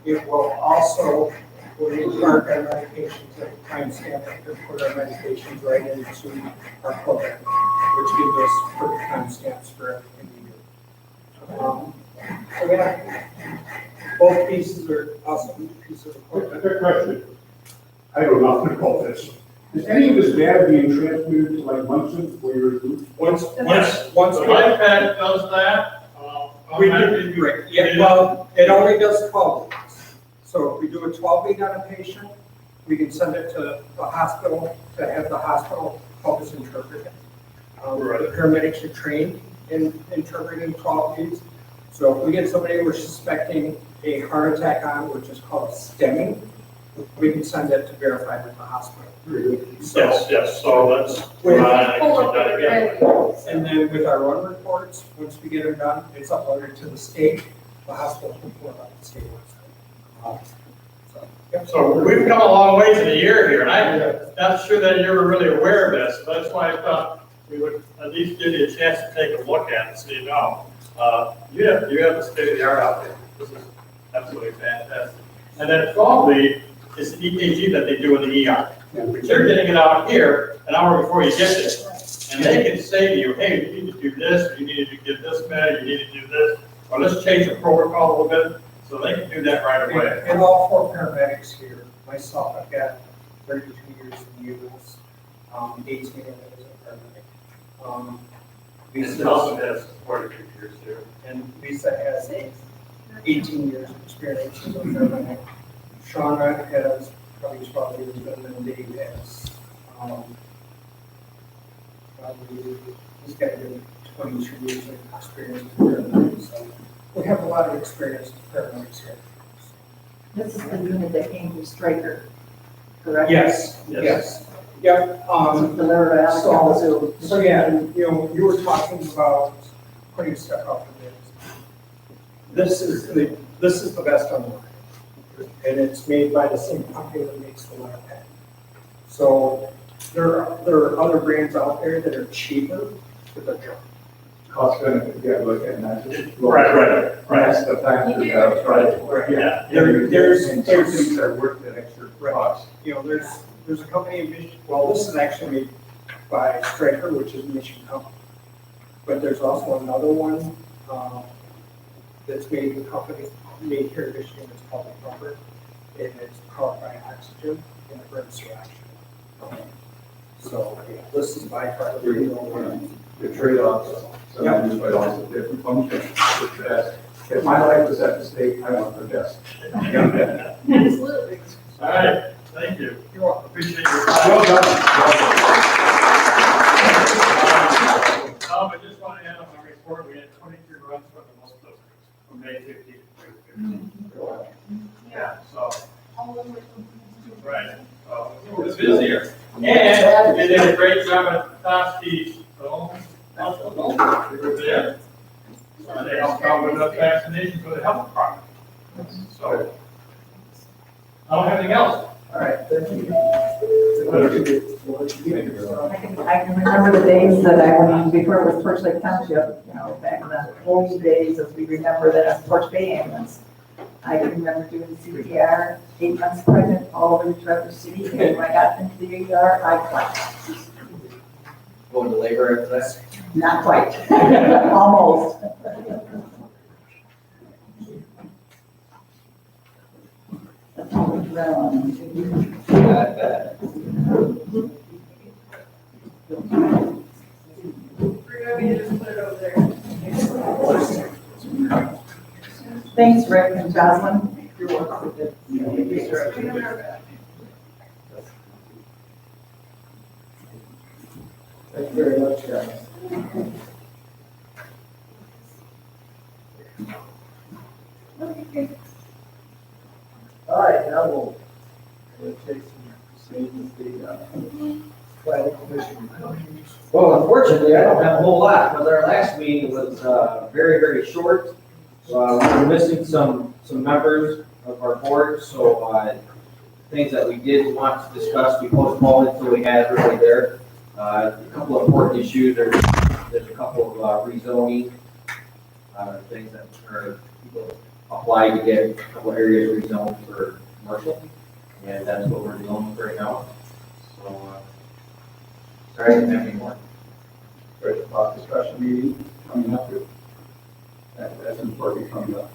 it will also, when we mark our medications at the timestamp, it will put our medications right into our program, which gives us perfect timestamps for everything we do. So yeah, both pieces are awesome pieces of A equipment. quick question. I don't know nothing about this. Is any of this data being transmitted to like Munson where you're? Once The we iPad does that, We automatically do, right, yeah, well, it only does 12 weeks. So if we do a 12-week on a patient, we can send it to the hospital to have the hospital help us interpret it. Right. The paramedics are trained in interpreting 12 weeks. So if we get somebody we're suspecting a heart attack on, which is called stemming, we can send it to verify with the hospital. So, yes, so that's. With- Yeah. and then with our run reports, once we get them done, it's uploaded to the state, the hospital can pull it up the state website. So, yep. So we've come a long way to the year here, and I'm not sure that you were really aware of this, so that's why I thought we would at least give you a chance to take a look at it, so you know. You have the state of the art out there. This is absolutely fantastic. And then probably it's the EKG that they do in the ER. But you're getting it out here an hour before you get there. And they can say to you, hey, you need to do this, or you need to give this med, you need to do this, or let's change the protocol a little bit. So they can do that right away. And all 4 paramedics here, myself, I've got 32 years in the US, 18 of it as a paramedic. This also has 42 years here. And Lisa has 18 years of experience as a paramedic. Shauna has probably 12 years, and then Dave has, probably, he's got a good 22 years of experience as a paramedic. So we have a lot of experience as paramedics here. This is the unit that came from Stryker, correct? Yes, yes. Yep, Delivered out of Kalamazoo. so yeah, you know, you were talking about putting stuff out for bids. This is the best on the market. And it's made by the same company that makes the lab pad. So there are other brands out there that are cheaper, but they're junk. Cost benefit, you gotta look at, not just. Right. That's the factor, that's right. Yeah. There's some things that are worth the extra cost. You know, there's a company in Michigan, well, this is actually made by Stryker, which is a Michigan company. But there's also another one, that's made in a company, made here in Michigan, it's called Rubber. And it's powered by oxygen and it burns reaction. So, yeah, this is by far the real one. The trade-offs, so I just might also different functions. If my life was at stake, I want the best. Absolutely. All right, thank you. You're welcome. Appreciate your time. Well done. Tom, I just want to add on my report, we had 23 runs for the most districts from May 15th to 15th. Yeah, so. Right, so it was busier. And they did a great job at Township, so. They were there. They helped out with the vaccinations for the health department. So. I don't have anything else. All right, thank you. I can remember the days that I went, before it was Torch Lake Township, you know, back in the old days, as we remember that as Torch Bay ambulance. I can remember doing CPR, 8 months pregnant, all over Traverse City, and when I got into the ER, I collapsed. Going to labor after that? Not quite, almost. Thanks, Rick and Jocelyn. You're welcome. Thank you very much, guys. All right, now we'll take some statements. Unfortunately, I don't have a whole lot, because our last meeting was, very, very short. We were missing some members of our board, so, things that we did want to discuss, we postponed until we had everybody there. A couple of important issues, there's a couple of rezoning, things that are, people apply to get a couple areas rezoned for commercial, and that's what we're doing right now. So, sorry, I didn't have any more. Right, about the special meeting coming up here. That's important coming up.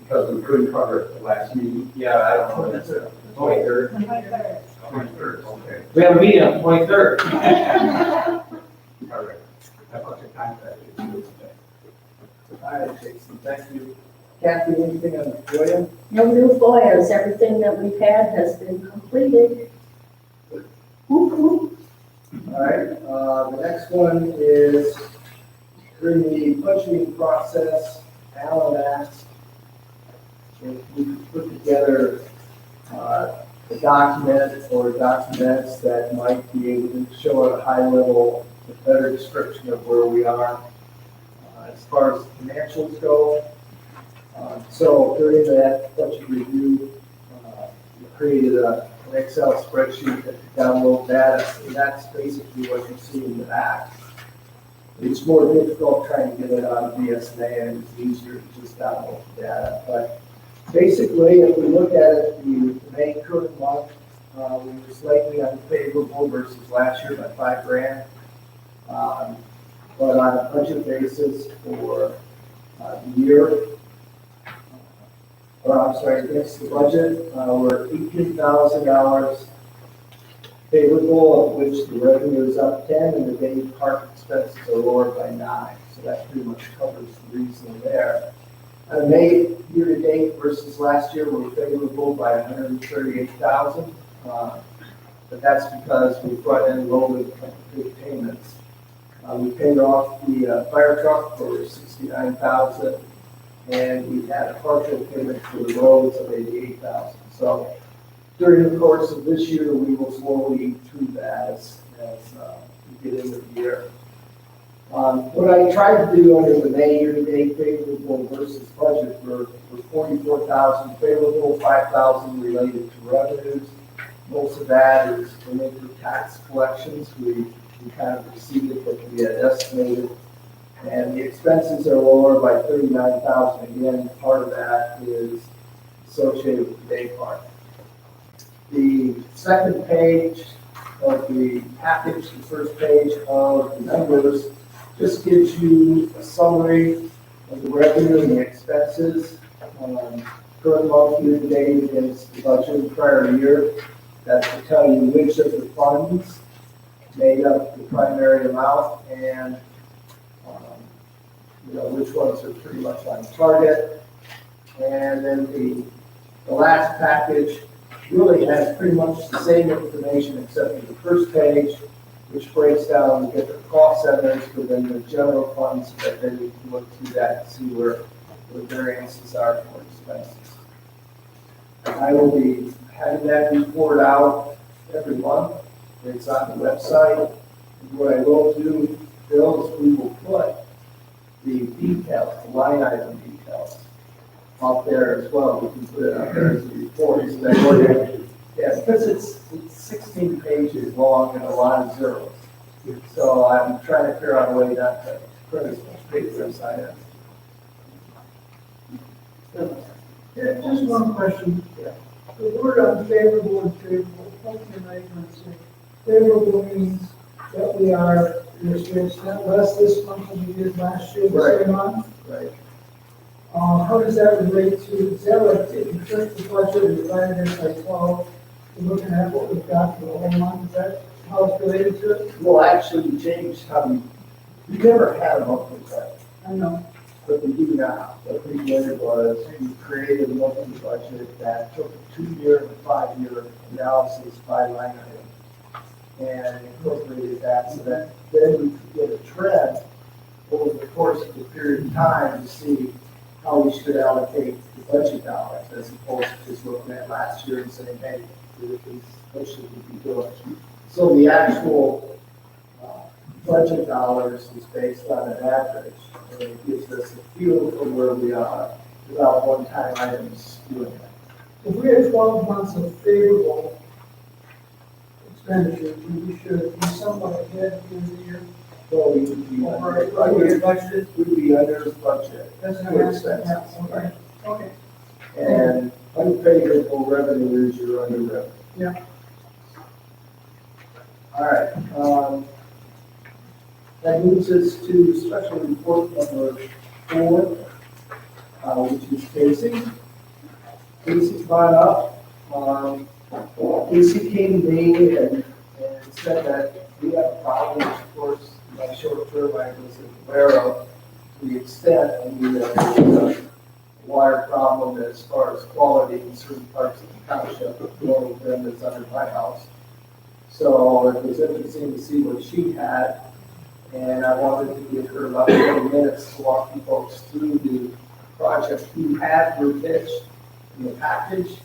Because we couldn't cover it the last meeting. Yeah, I don't know, that's it. 23rd. 23rd, okay. We have a meeting on the 23rd. All right. That's what the contract is due today. All right, Jason, thank you. Kathy, anything on William? No new FOIAs, everything that we've had has been completed. Whoop, whoop. All right, the next one is during the budgeting process, Alan asked if we could put together a document or documents that might be able to show at a high level a better description of where we are as far as financials go. So during that budget review, we created an Excel spreadsheet that could download data, and that's basically what you see in the back. It's more difficult trying to get it on BSNA, and it's easier to just download the data. But basically, if we look at it, the May current month, we were slightly unfavorable versus last year by $5,000. But on a budget basis for the year, or I'm sorry, against the budget, we're $18,000 favorable, of which the revenue is up 10 and the day park expenses are lower by 9. So that pretty much covers the reason there. May year-to-date versus last year, we're favorable by 138,000, but that's because we front-end loaded big payments. We paid off the fire truck for 69,000, and we had a partial payment for the roads of 88,000. So during the course of this year, we will slowly eat through that as we get into the year. What I tried to do under the May year-to-date favorable versus budget for 44,000 favorable, 5,000 related to revenues. Most of that is related to tax collections. We kind of exceeded what we had estimated. And the expenses are lower by 39,000. Again, part of that is associated with the day part. The second page of the package, the first page of the numbers, just gives you a summary of the revenue and the expenses. Current month year to date against the budget prior year. That will tell you which of the funds made up the primary amount and which ones are pretty much on target. And then the last package really has pretty much the same information except for the first page, which breaks down the different cost centers within the general funds, so that then you can look through that and see where the variances are for expenses. I will be having that report out every month. It's on the website. And what I will do, Bill, is we will put the details, the line item details, out there as well. We can put it out there as a report. So that yeah, because it's 16 pages long and a lot of zeros. So I'm trying to figure out a way not to print as much paper as I am. Yeah, just one question. Yeah. The word unfavorable and favorable, what can I even say? Favorable means that we are in this extent less this month than we did last year, the same month. Right. How does that relate to, is that like if you took the budget and divided it by 12, you're looking at what we've got for the whole month, is that how it's related to it? Well, actually, we changed how we never had a monthly budget, I know. but we do now. What we did was we created a monthly budget that took a 2-year and a 5-year analysis by line item and incorporated that so that then we could get a trend over the course of the period of time to see how we should allocate the budget dollars as opposed to just looking at last year and saying, hey, what should we be doing? So the actual budget dollars is based on an average. And it gives us a feel for where we are without one-time items doing that. If we had 12 months of favorable expenditures, we should be somewhat ahead in the year. So we would be under budget, we'd be under budget. That's For what I'm expenses. Okay, okay. And unfavorable revenue is your under revenue. Yeah. All right, that moves us to special report number 4, which is Casey. Casey, come on up. Casey came to me and said that we have a problem, of course, my short-term I was aware of, to the extent and we have a water problem as far as quality in certain parts of the township, one of them is under my house. So it was interesting to see what she had, and I wanted to give her about 20 minutes to walk you folks through the project you had her pitch in the package,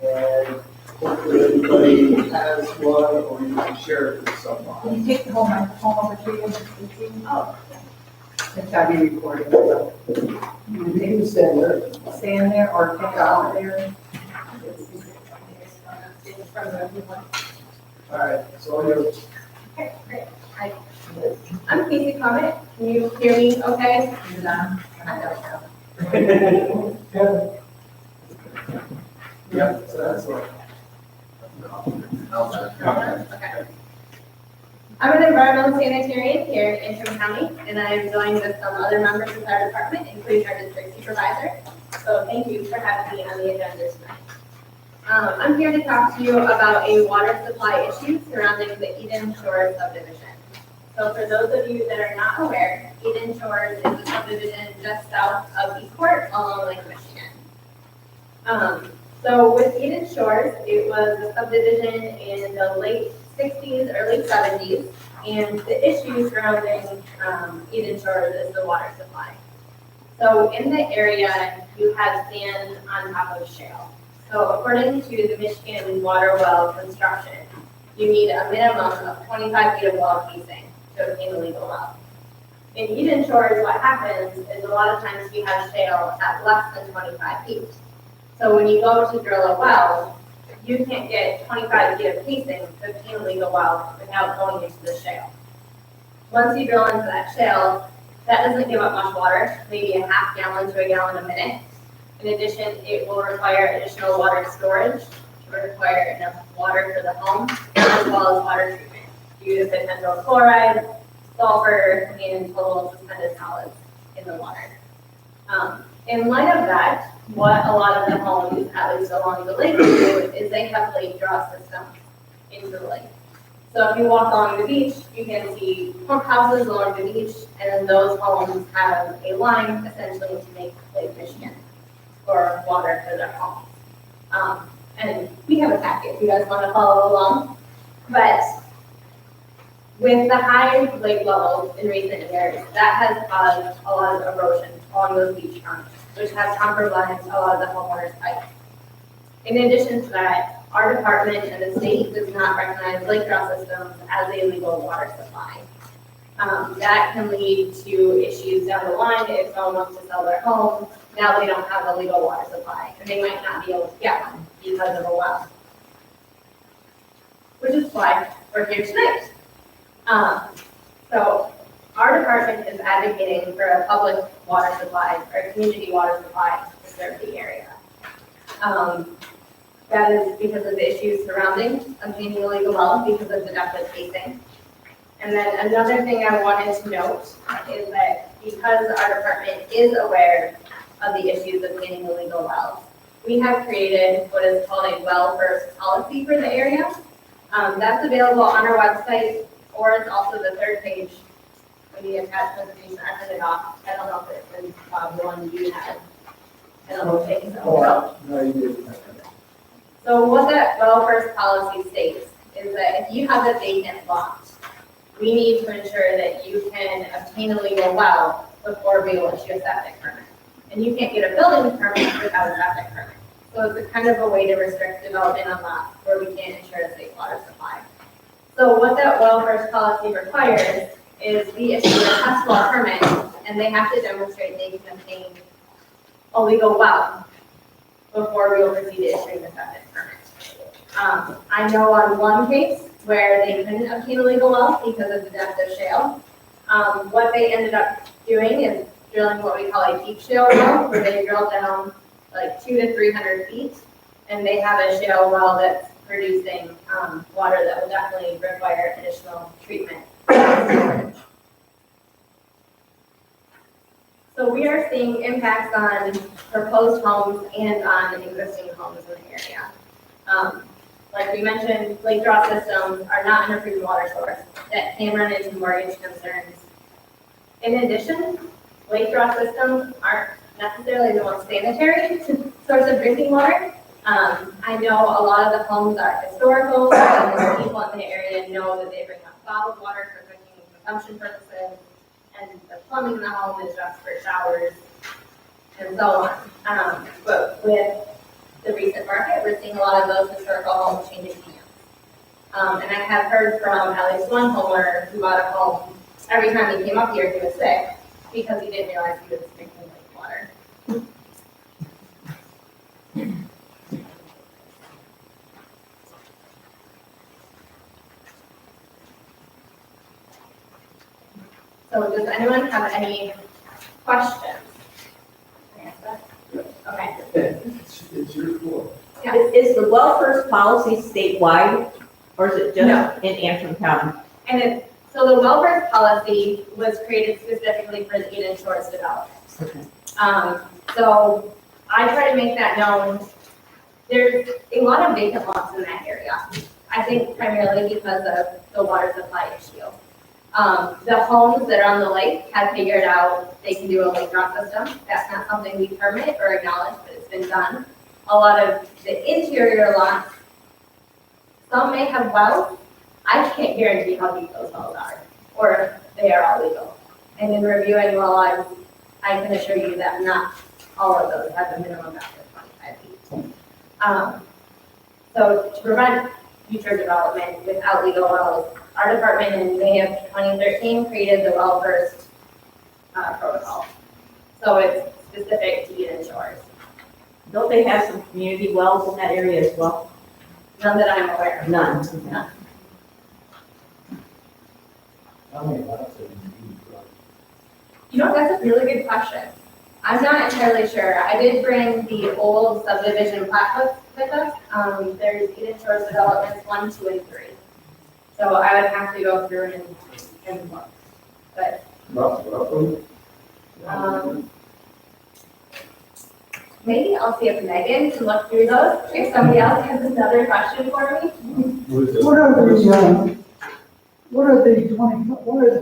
and hopefully everybody has one, or you can share it with someone. Can you take the whole microphone over to you? Oh. It's got to be recorded, so. You can stand there. Stand there or take it out there. All right, so you're. Okay, great. Hi. I'm Casey Comet. Can you hear me okay? I don't know. Yeah, so that's what. Okay. I'm an environmental sanitarian here in Antrim County, and I'm joined with some other members of our department, including our district supervisor. So thank you for having me on the agenda tonight. I'm here to talk to you about a water supply issue surrounding the Eden Shores subdivision. So for those of you that are not aware, Eden Shores is a subdivision just south of Eastport along Lake Michigan. So with Eden Shores, it was a subdivision in the late 60s, early 70s, and the issue surrounding Eden Shores is the water supply. So in the area, you have sand on top of shale. So according to the Michigan water well construction, you need a minimum of 25 feet of well casing to obtain a legal well. In Eden Shores, what happens is a lot of times you have shale at less than 25 feet. So when you go to drill a well, you can't get 25 feet of casing to obtain a legal well without going into the shale. Once you drill into that shale, that doesn't give up much water, maybe a half gallon to a gallon a minute. In addition, it will require additional water storage, it will require enough water for the home, as well as water treatment due to potential chloride, sulfur, and total suspended solids in the water. In light of that, what a lot of the homes, at least along the lake, do is they have lake draw systems into the lake. So if you walk along the beach, you can see pump houses along the beach, and then those homes have a line essentially to make Lake Michigan for water for their homes. And we have a packet if you guys want to follow along. But with the high lake levels in recent years, that has caused a lot of erosion along those beach fronts, which has compromised a lot of the homeowners' pipes. In addition to that, our department and the state does not recognize lake draw systems as a legal water supply. That can lead to issues down the line if someone wants to sell their home. Now they don't have a legal water supply, and they might not be able to get one because of a well. Which is why we're here tonight. So our department is advocating for a public water supply or a community water supply to serve the area. That is because of the issues surrounding obtaining a legal well because of the depth of casing. And then another thing I wanted to note is that because our department is aware of the issues of obtaining illegal wells, we have created what is called a well first policy for the area. That's available on our website, or it's also the third page when you attach presentation. I printed it off. I don't know if it was the one you had. I don't know if it's No, you didn't. So what that well first policy states is that if you have a vacant lot, we need to ensure that you can obtain a legal well before we will issue a septic permit. And you can't get a building permit without a septic permit. So it's a kind of a way to restrict development on lots where we can't ensure a safe water supply. So what that well first policy requires is we issue a test well permit, and they have to demonstrate they can obtain a legal well before we will proceed to issuing the septic permit. I know on one case where they couldn't obtain a legal well because of the depth of shale. What they ended up doing is drilling what we call a deep shale well, where they drill down like 200 to 300 feet, and they have a shale well that's producing water that will definitely require additional treatment. So we are seeing impacts on proposed homes and on existing homes in the area. Like we mentioned, lake draw systems are not an approved water source that can run into mortgage concerns. In addition, lake draw systems aren't necessarily the most sanitary source of drinking water. I know a lot of the homes are historical, and the people in the area know that they bring up bottled water for drinking and consumption purposes, and the plumbing in the home is just for showers and so on. But with the recent market, we're seeing a lot of those historical homes changing hands. And I have heard from at least one homeowner who bought a home, every time he came up here, he was sick because he didn't realize he was drinking lake water. So does anyone have any questions? Okay. It's your floor. Is the well first policy statewide, or is it No. just in Antrim County? And so the well birth policy was created specifically for the Eden Shores development. So I try to make that known. There's a lot of vacant lots in that area. I think primarily because of the water supply issue. The homes that are on the lake have figured out they can do a lake draw system. That's not something we permit or acknowledge, but it's been done. A lot of the interior lots, some may have wells. I can't guarantee how deep those wells are, or if they are all legal. And in reviewing well logs, I can assure you that not all of those have a minimum depth of 25 feet. So to prevent future development without legal wells, our department in May of 2013 created the well first protocol. So it's specific to Eden Shores. Don't they have some community wells in that area as well? None that I'm aware of. None. None. You know, that's a really good question. I'm not entirely sure. I did bring the old subdivision plat book with us. There's Eden Shores Developments 1, 2, and 3. So I would have to go through and look. But, maybe I'll see if Megan can look through those, if somebody else has another question for me. What are the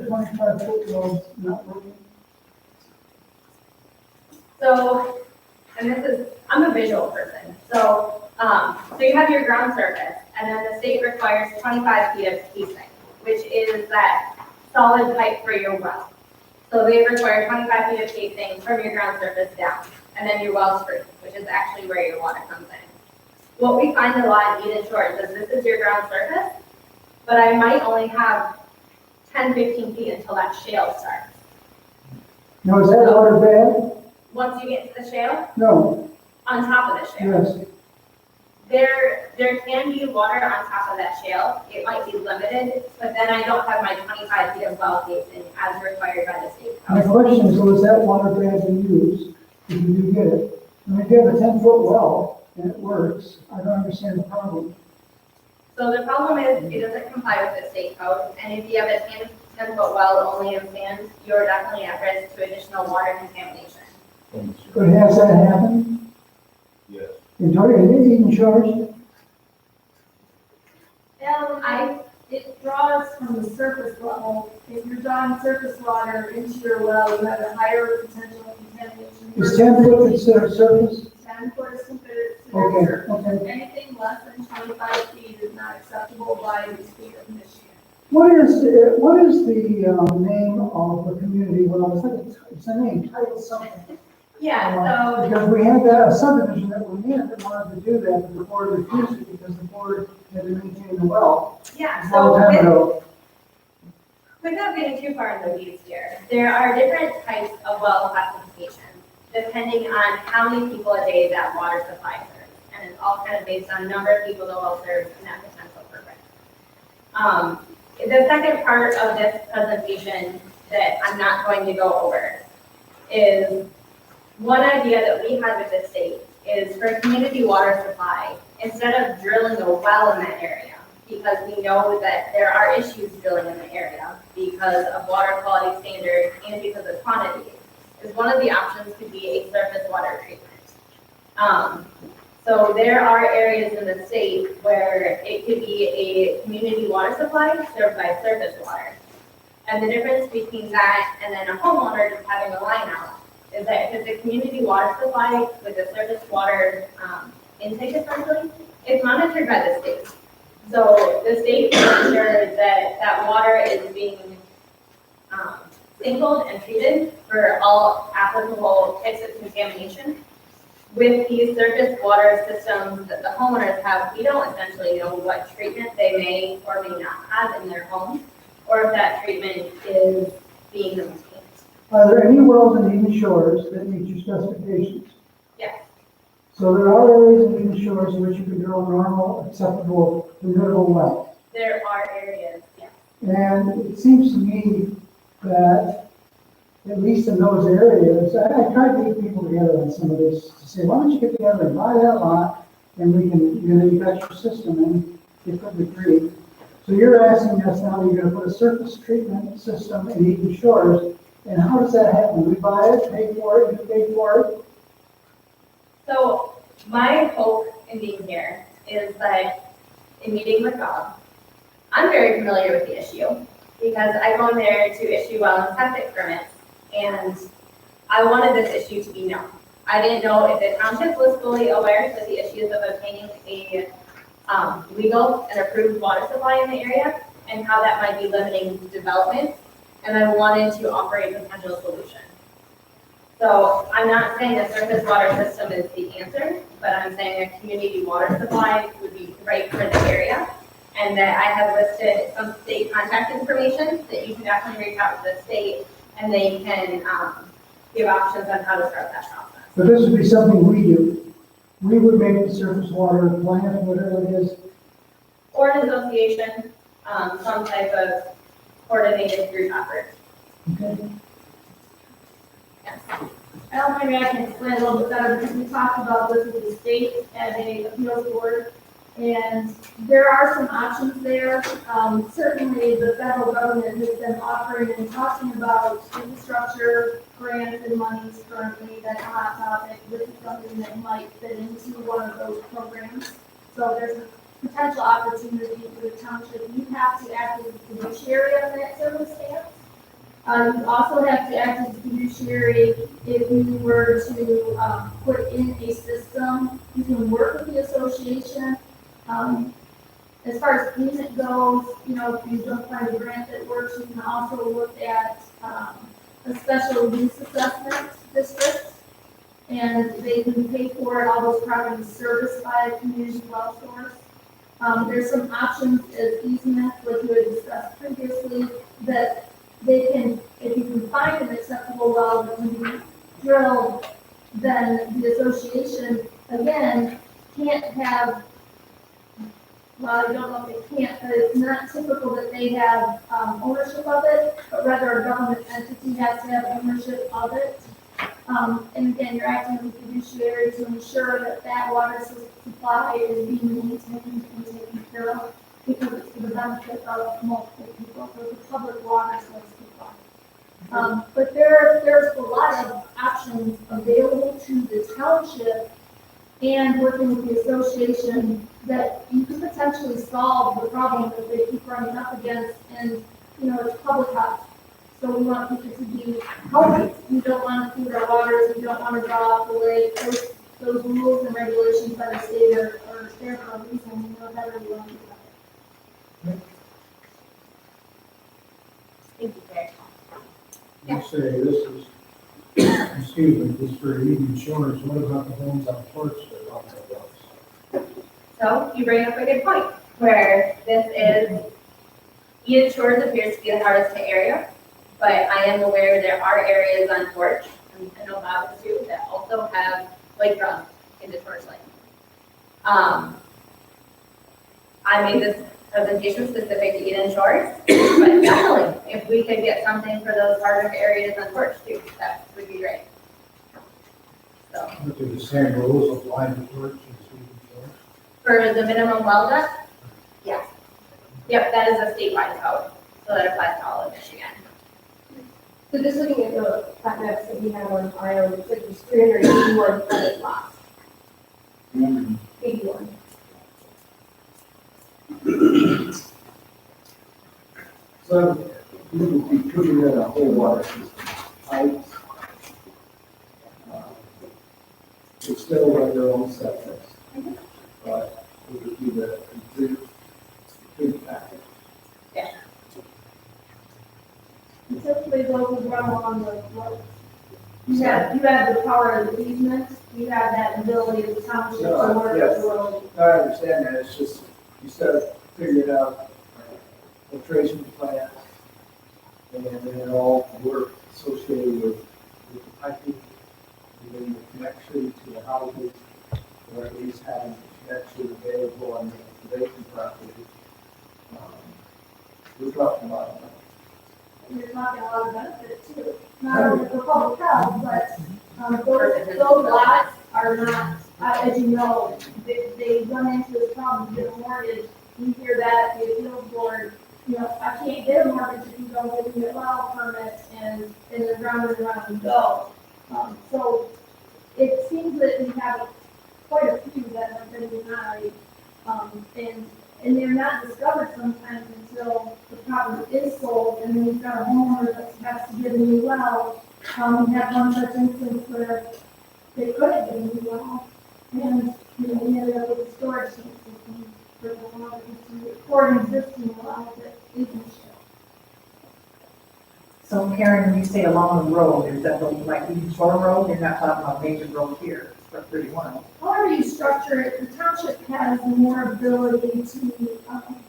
25-foot wells not working? So, and this is, I'm a visual person, so you have your ground surface, and then the state requires 25 feet of casing, which is that solid pipe for your well. So they require 25 feet of casing from your ground surface down, and then your well screw, which is actually where your water comes in. What we find a lot in Eden Shores is this is your ground surface, but I might only have 10, 15 feet until that shale starts. Now, is that water bad? Once you get to the shale, No, on top of the shale. yes. There can be water on top of that shale. It might be limited, but then I don't have my 25 feet of well casing as required by the state. My question is, was that water bad to use, if you do get it? I mean, if you have a 10-foot well and it works, I don't understand the problem. So the problem is it doesn't comply with the state code, and if you have a 10-foot well only in sand, you're definitely at risk to additional water contamination. But has that happened? Yes. In Eden Shores? It draws from the surface level. If you're drawing surface water into your well, you have a higher potential contamination. Is 10 foot considered surface? 10 foot is considered Okay, surface. okay. Anything less than 25 feet is not acceptable by the state of Michigan. What is the name of the community well? It's a name, title something. Yeah, so Because we had that subdivision that we had that wanted to do that, but the board refused it because the board had to maintain the well. yeah, A long time so ago. without getting too far in the weeds here, there are different types of well classifications depending on how many people a day that water supply serves. And it's all kind of based on number of people the well serves and that potential for risk. The second part of this presentation that I'm not going to go over is one idea that we had with the state is for community water supply, instead of drilling a well in that area, because we know that there are issues drilling in the area because of water quality standards and because of quantity, is one of the options could be a surface water treatment. So there are areas in the state where it could be a community water supply served by surface water. And the difference between that and then a homeowner just having a line out is that if it's a community water supply with a surface water intake essentially, it's monitored by the state. So the state makes sure that that water is being sampled and treated for all applicable types of contamination. With these surface water systems that the homeowners have, we don't essentially know what treatment they may or may not have in their home, or if that treatment is being maintained. Are there any wells in Eden Shores that meet your specifications? Yes. So there are areas in Eden Shores in which you can drill a normal, acceptable, permittable well. There are areas, yes. And it seems to me that, at least in those areas, I tried to get people together on some of this to say, why don't you get together and buy that lot, and we can, you've got your system, and they couldn't agree. So you're asking us now, you're gonna put a surface treatment system in Eden Shores, and how does that happen? We buy it, pay for it, you pay for it? So my hope in being here is that in meeting with Bob, I'm very familiar with the issue because I go in there to issue well and septic permits, and I wanted this issue to be known. I didn't know if the township was fully aware that the issues of obtaining a legal and approved water supply in the area and how that might be limiting development, and I wanted to offer a potential solution. So I'm not saying a surface water system is the answer, but I'm saying a community water supply would be right for the area, and that I have listed some state contact information that you can definitely reach out to the state, and they can give options on how to start that process. But this would be something we do. We would make the surface water plant, whatever it is. Or an association, some type of coordinated group effort. Okay. Yes. I don't think I can explain a little bit better because we talked about this with the state at a appeals board. And there are some options there. Certainly the federal government has been offering and talking about infrastructure grants and monies currently. That's a hot topic. This is something that might fit into one of those programs. So there's a potential opportunity for the township. You have to act as a fiduciary on that circumstance. You also have to act as a fiduciary if you were to put in a system. You can work with the association. As far as payment goes, you know, if you don't find a grant that works, you can also look at a special use assessment district, and they can pay for it. All those properties serviced by a community well source. There's some options as easements, like you had discussed previously, that they can, if you can find an acceptable well that can be drilled, then the association, again, can't have, well, I don't know if they can't, but it's not typical that they have ownership of it, but rather a government entity has to have ownership of it. And again, you're acting as a fiduciary to ensure that that water supply is being maintained and taken care of, because it's for the benefit of multiple people, for the public water source supply. But there's a lot of options available to the township and working with the association that you could potentially solve the problem that they keep running up against, and, you know, it's public health. So we want people to be healthy. We don't want to pollute our waters. We don't want to draw off the lake. Those rules and regulations by the state are there for a reason. We know better. We want to do that. Thank you, Gary. You say this is, excuse me, this is for Eden Shores. What about the homes on Church that don't have wells? So you bring up a good point, where this is Eden Shores appears to be the hardest hit area, but I am aware there are areas on Torch, and I know Bob is too, that also have lakefront in the Torch Lake. I made this presentation specific to Eden Shores, but definitely, if we could get something for those harder hit areas on Torch too, that would be great. So, But do the same rules apply to Torch as Sweden Shores? for the minimum well depth, yes. Yep, that is a statewide code, so that applies to all of Michigan. So just looking at the plat maps that we have on file, it looks like there's 381 private lots. 81. So we would be putting in a whole water system, pipes. It's still run their own septic, but it would be the complete package. Typically, those would run along the roads. You have the power of the easement, you have that ability of the township to work Yes. the road. I understand that, it's just, you start figuring out filtration plant, and then all the work associated with the piping, and then the connection to the houses, or at least having the connection available on the vacant property. We're talking about that. And you're talking a lot of benefits too, not only for public health, but, those lots are not, as you know, they run into this problem, get a mortgage, you hear that, the appeals board, you know, I can't get a mortgage if you don't give me a well permit, and then round and round and go. So it seems that we have quite a few that have been denied, and they're not discovered sometimes until the property is sold, and then you've got a homeowner that has to get a new well. We had one such instance where they couldn't get a new well, and, you know, we ended up with a storage tank system for the water, for an existing well that isn't shut. So Karen, when you say along the road, is that the, like, Eden Shore Road? You're not talking about major road here, for 31. However you structure it, the township has more ability to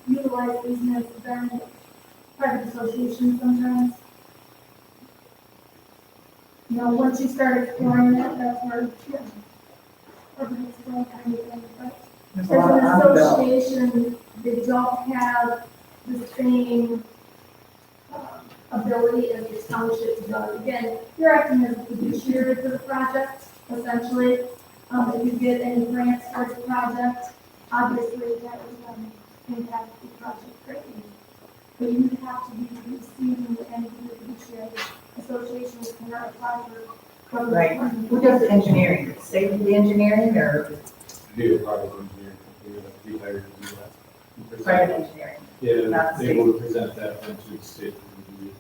utilize easements than private associations sometimes. You know, once you start exploring it, that's where, yeah. Urban exploring kind of thing, but There's as a lot of an undeveloped. association, they don't have the same ability as the township does. Again, you're acting as a fiduciary for the project, essentially. If you get any grants for the project, obviously that would impact the project greatly. But you would have to be receiving and be a fiduciary. Associations cannot apply for. Right. Who does the engineering? State the engineering or Do a private engineering company that we hired to do that. private engineering? Yeah, Not they state. will present that then to the state. Review.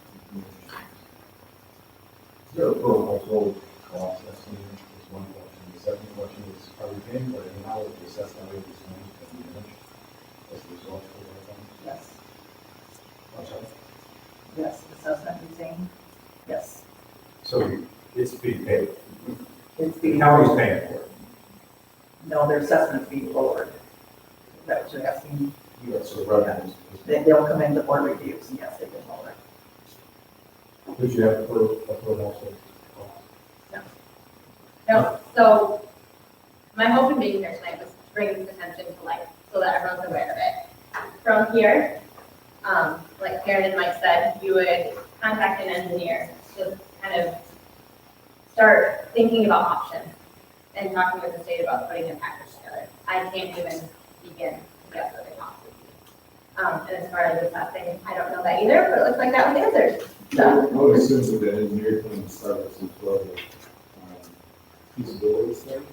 So, for household cost estimate is one question. The second question is, are we paying for it now with the assessment rate is going to be diminished as a result of that? Yes. I'm sorry. Yes, assessment you're saying? Yes. So it's being paid. It's being. County's paying for it. No, their assessment's being lowered. Is that what you're asking? Yes, so revenues. They'll come into board reviews, and yes, they've been lowered. Would you have per household cost? No, so my hope in being here tonight was to bring this attention to light so that everyone's aware of it. From here, like Karen and Mike said, you would contact an engineer to kind of start thinking about options and talking with the state about putting a package together. I can't even begin to guess what the cost would be. And as far as assessing, I don't know that either, but it looks like that was answered. So, I would assume that the engineer can start with some sort of feasibility study.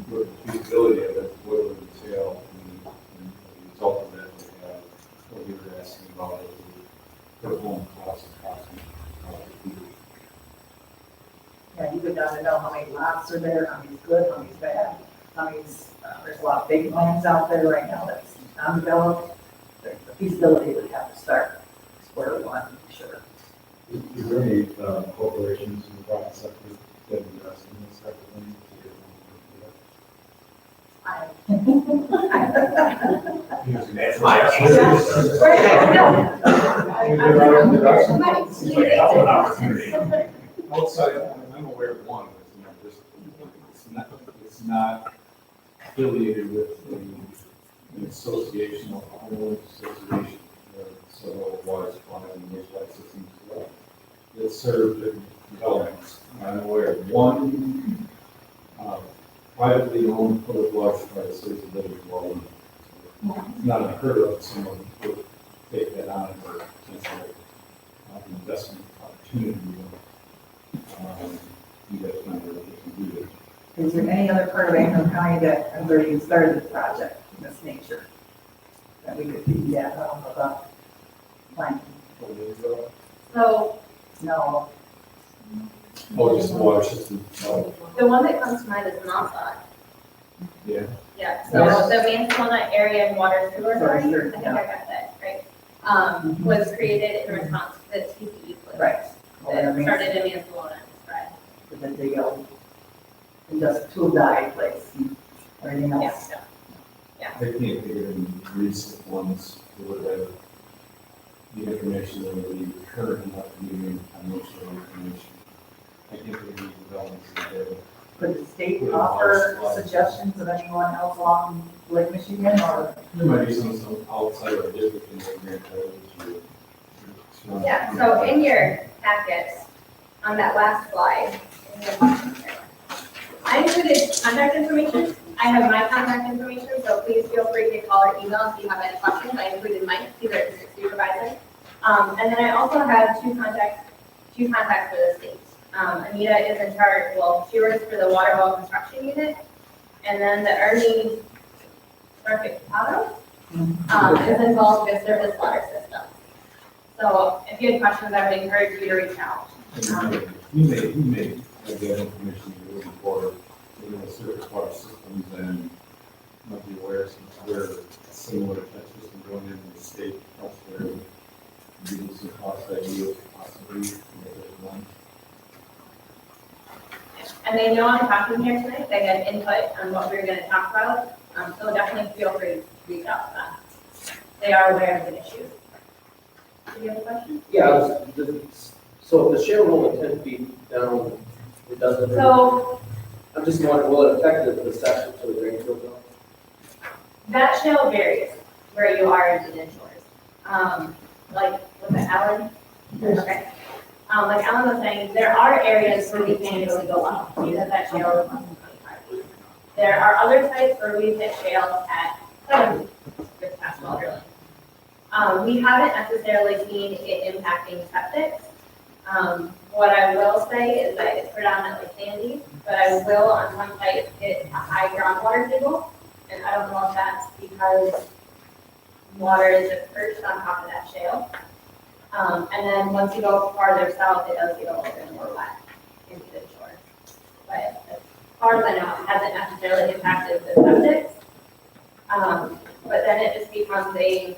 What the feasibility of it, what it would entail, and the result of that, we have what we were asking about, the home cost and cost. Yeah, you would want to know how many lots are there, how many's good, how many's bad, how many's, there's a lot of big lands out there right now that's undeveloped. The feasibility would have to start square one, sure. Is there any corporations in the private sector that invest in this type of thing? I That's my Seems like a hell of an opportunity. Outside, I'm aware of one, but, you know, it's not affiliated with the association of homeowners association, several water supply and wastewater systems that serve different developments. I'm aware of one, privately owned public water supply that serves the village of Walden. It's not unheard of, someone would take that on for potential investment opportunity. You guys might be able to do it. Is there any other part of Antrim County that has already started a project of this nature? That we could be, about planning? So No. Oh, just the water system. Oh, the one that comes to mind is Montauk. yeah. Yeah, so the Mansalona Area and Water Sewer Authority, I think I got that right, was created in response to the TCE flood. Right. That started in Mansalona and spread. Then they go, and just tool dye place, and everything else. They can't get in recent ones that would have the information that would be current enough to give you financial information. I think they need developments there. Could the state offer suggestions of anyone else along Lake Michigan, or? There might be some outside of district in the Grand Rapids. Yeah, so in your packets, on that last slide, I included contact information. I have my contact information, so please feel free to call or email if you have any questions. I included Mike, he's our district supervisor. And then I also have two contacts for the state. Anita is in charge, well, she works for the water well construction unit. And then the Ernie Sarkicado is involved with surface water systems. So if you have questions, I would encourage you to reach out. You may have that information you're looking for, you know, surface water systems, and might be aware of where a similar type system going into the state elsewhere. Give you some cost ideas, possibly, if there's one. And they know I'm talking here tonight, they had input on what we were gonna talk about, so definitely feel free to reach out to them. They are aware of the issue. Do you have a question? Yeah, so if the shale will be 10 feet down, it doesn't. So I'm just wondering, will it affect the section to the drain field though? that shale varies where you are in the inshores. Like, was it Alan? Okay. Like Alan was saying, there are areas where we can't really go up because that shale is 125 feet. There are other sites where we've hit shale at 7 with past well drilling. We haven't necessarily seen it impacting septics. What I will say is that it's predominantly sandy, but I will on one site hit a high groundwater table. And I don't know if that's because water is just perched on top of that shale. And then once you go farther south, it does get a little bit more wet into the shore. But as far as I know, it hasn't necessarily impacted the septics. But then it just becomes a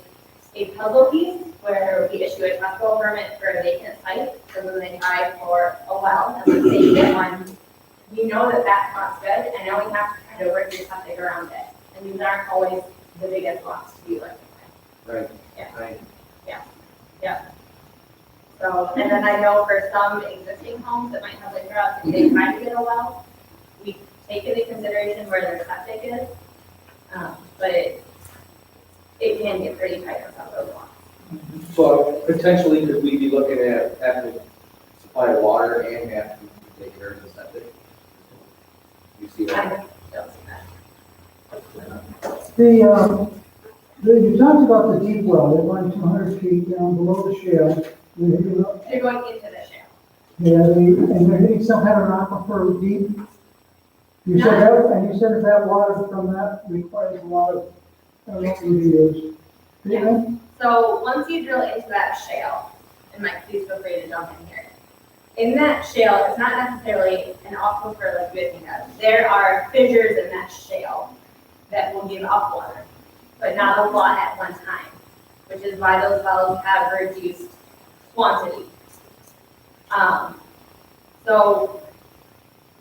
puzzle piece where we issue a test well permit for a vacant site. So when they try for a well, and when they get one, we know that that spot's good, and now we have to kind of work your septic around it. And these aren't always the biggest lots to be working with. Right. Yeah. Right. Yeah. So, and then I know for some existing homes that might have liquor out, if they try to get a well, we take into consideration where their septic is. But it can get pretty tight on some of those lots. So potentially, could we be looking at having to supply water and have to take care of the septic? You see I that? don't see that. You talked about the deep well, they're going 200 feet down below the shale. They're going into the shale. Yeah, and they're hitting some kind of an aquifer deep. You said that, and you said that water from that requires a lot of, I don't know what you use. Yeah. So once you drill into that shale, and Mike, please feel free to jump in here. In that shale, it's not necessarily an aquifer like you think of. There are fissures in that shale that will give up water, but not a lot at one time, which is why those wells have reduced quantity. So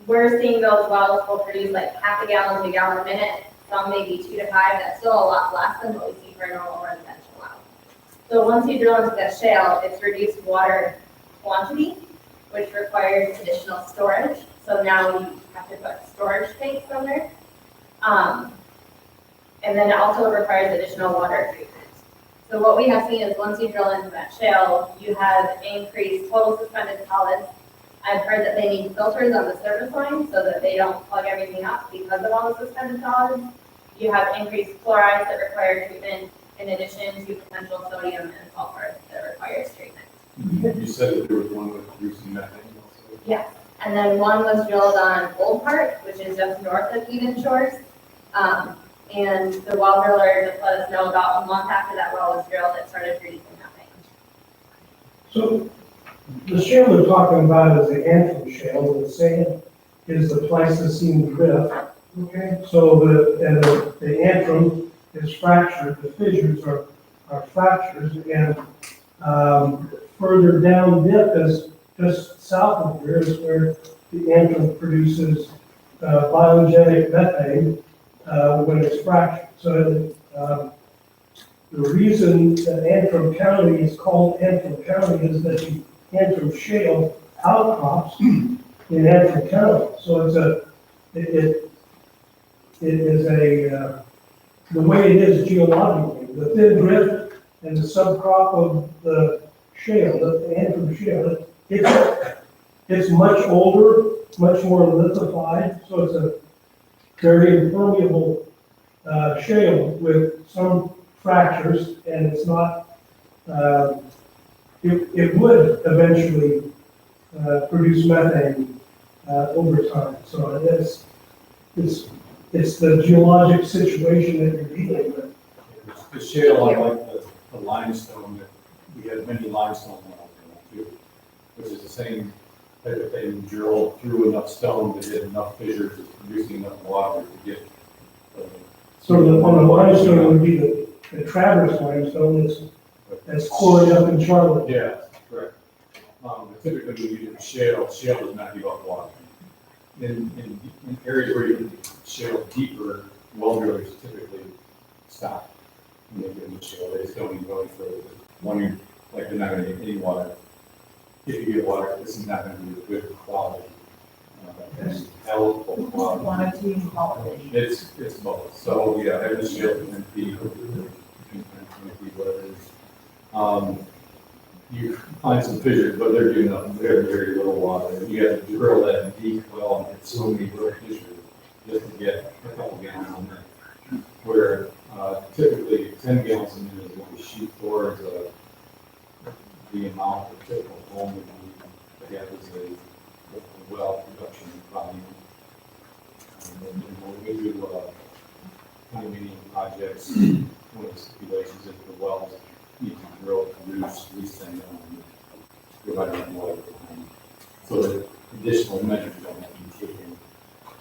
we're seeing those wells will produce like half a gallon to a gallon a minute, some maybe 2 to 5. That's still a lot less than what we see be for a normal residential well. So once you drill into that shale, it's reduced water quantity, which requires additional storage. So now you have to put storage tanks on there. And then it also requires additional water treatment. So what we have seen is once you drill into that shale, you have increased total suspended solids. I've heard that they need filters on the surface line so that they don't plug everything up because of all the suspended solids. You have increased fluorides that require treatment in addition to potential sodium and sulfur that requires treatment. You said that there was one with producing methane also? Yes, and then one was drilled on Old Park, which is just north of Eden Shores. And the well driller just let us know about a month after that well was drilled, it started producing methane. So the shale they're talking about is the Antrim shale, the sand is the Pleistocene drift. Okay. So the Antrim is fractured, the fissures are fractures, and further down dip is just south of here is where the Antrim produces biogenic methane when it's fractured. So the reason that Antrim County is called Antrim County is that the Antrim shale outcrops in Antrim County. So it is the way it is geologically, the thin drift and the subcrop of the shale, the Antrim shale, it's much older, much more lithified, so it's a very impermeable shale with some fractures, and it's not, it would eventually produce methane over time. So it's the geologic situation that you're dealing with. The shale, unlike the limestone, that we had many limestone wells too, which is the same type of thing. Drill through enough stone to get enough fissures, it's producing enough water to get. So on the limestone would be the Traverse limestone that's quarried up in Charlotte. Yeah, correct. Typically, when you do shale does not give up water. In areas where you can shale deeper, well drillers typically stop when they get in the shale. They just don't even go any further. One, like they're not going to get any water. If you get water, this is not going to be a good quality. And eligible quality. Quantity and quality. It's both. So yeah, every shale can be whatever it is. You find some fissures, but they're doing very, very little water. You have to drill that deep well and get so many little fissures just to get a couple gallons on there. Where typically 10 gallons a minute is what we shoot towards the amount of typical home that we have as a well production volume. And when we do condominium projects, one of the stipulations is the wells need to drill to produce these things and provide enough water behind. So that additional measures don't have to be taken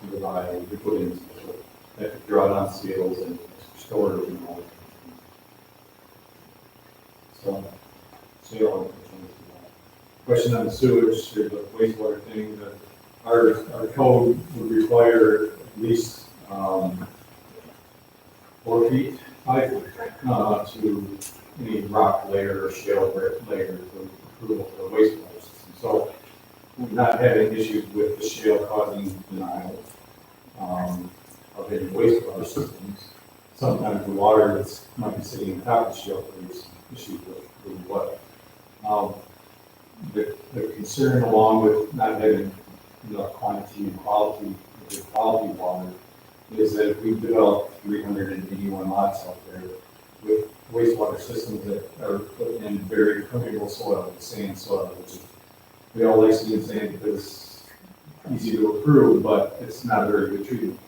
to provide, to put in, they have to draw down seals and storage and all that. So, question on the sewage, the wastewater thing, our code would require at least 4 feet, 5 feet, to any rock layer or shale layer for approval for the wastewater system. So we're not having issues with the shale causing denial of any wastewater systems. Sometimes the water that's might be sitting on top of the shale creates issues with water. The concern along with not having enough quantity and quality water is that if we develop 381 lots out there with wastewater systems that are put in very permeable soil, sand soil, which is, we all like seeing sand because it's easy to approve, but it's not a very good treatment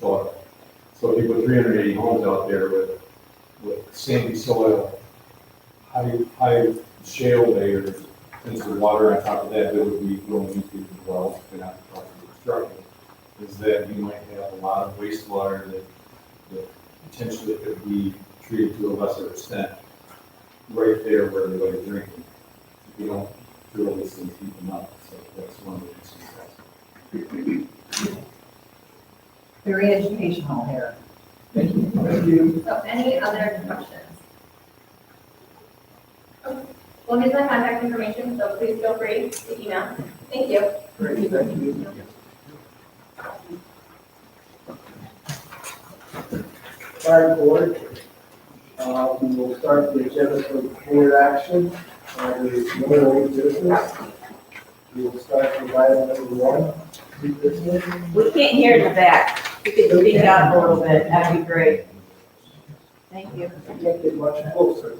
soil. So if you put 380 homes out there with sandy soil, high shale layers, and some water on top of that would be going into the wells, if they're not properly constructed, is that you might have a lot of wastewater that potentially could be treated to a lesser extent right there where everybody's drinking. If you don't drill these things deep enough, so that's one of the concerns. Very educational here. Thank you. So any other questions? Well, here's my contact information, so please feel free to email. Thank you. Great, thank you. All right, board. We will start the agenda for board action. There's no old business. We will start with item number 1, new business. We can't hear in the back. You could speak up a little bit, that'd be great. Thank you. I can't get much closer,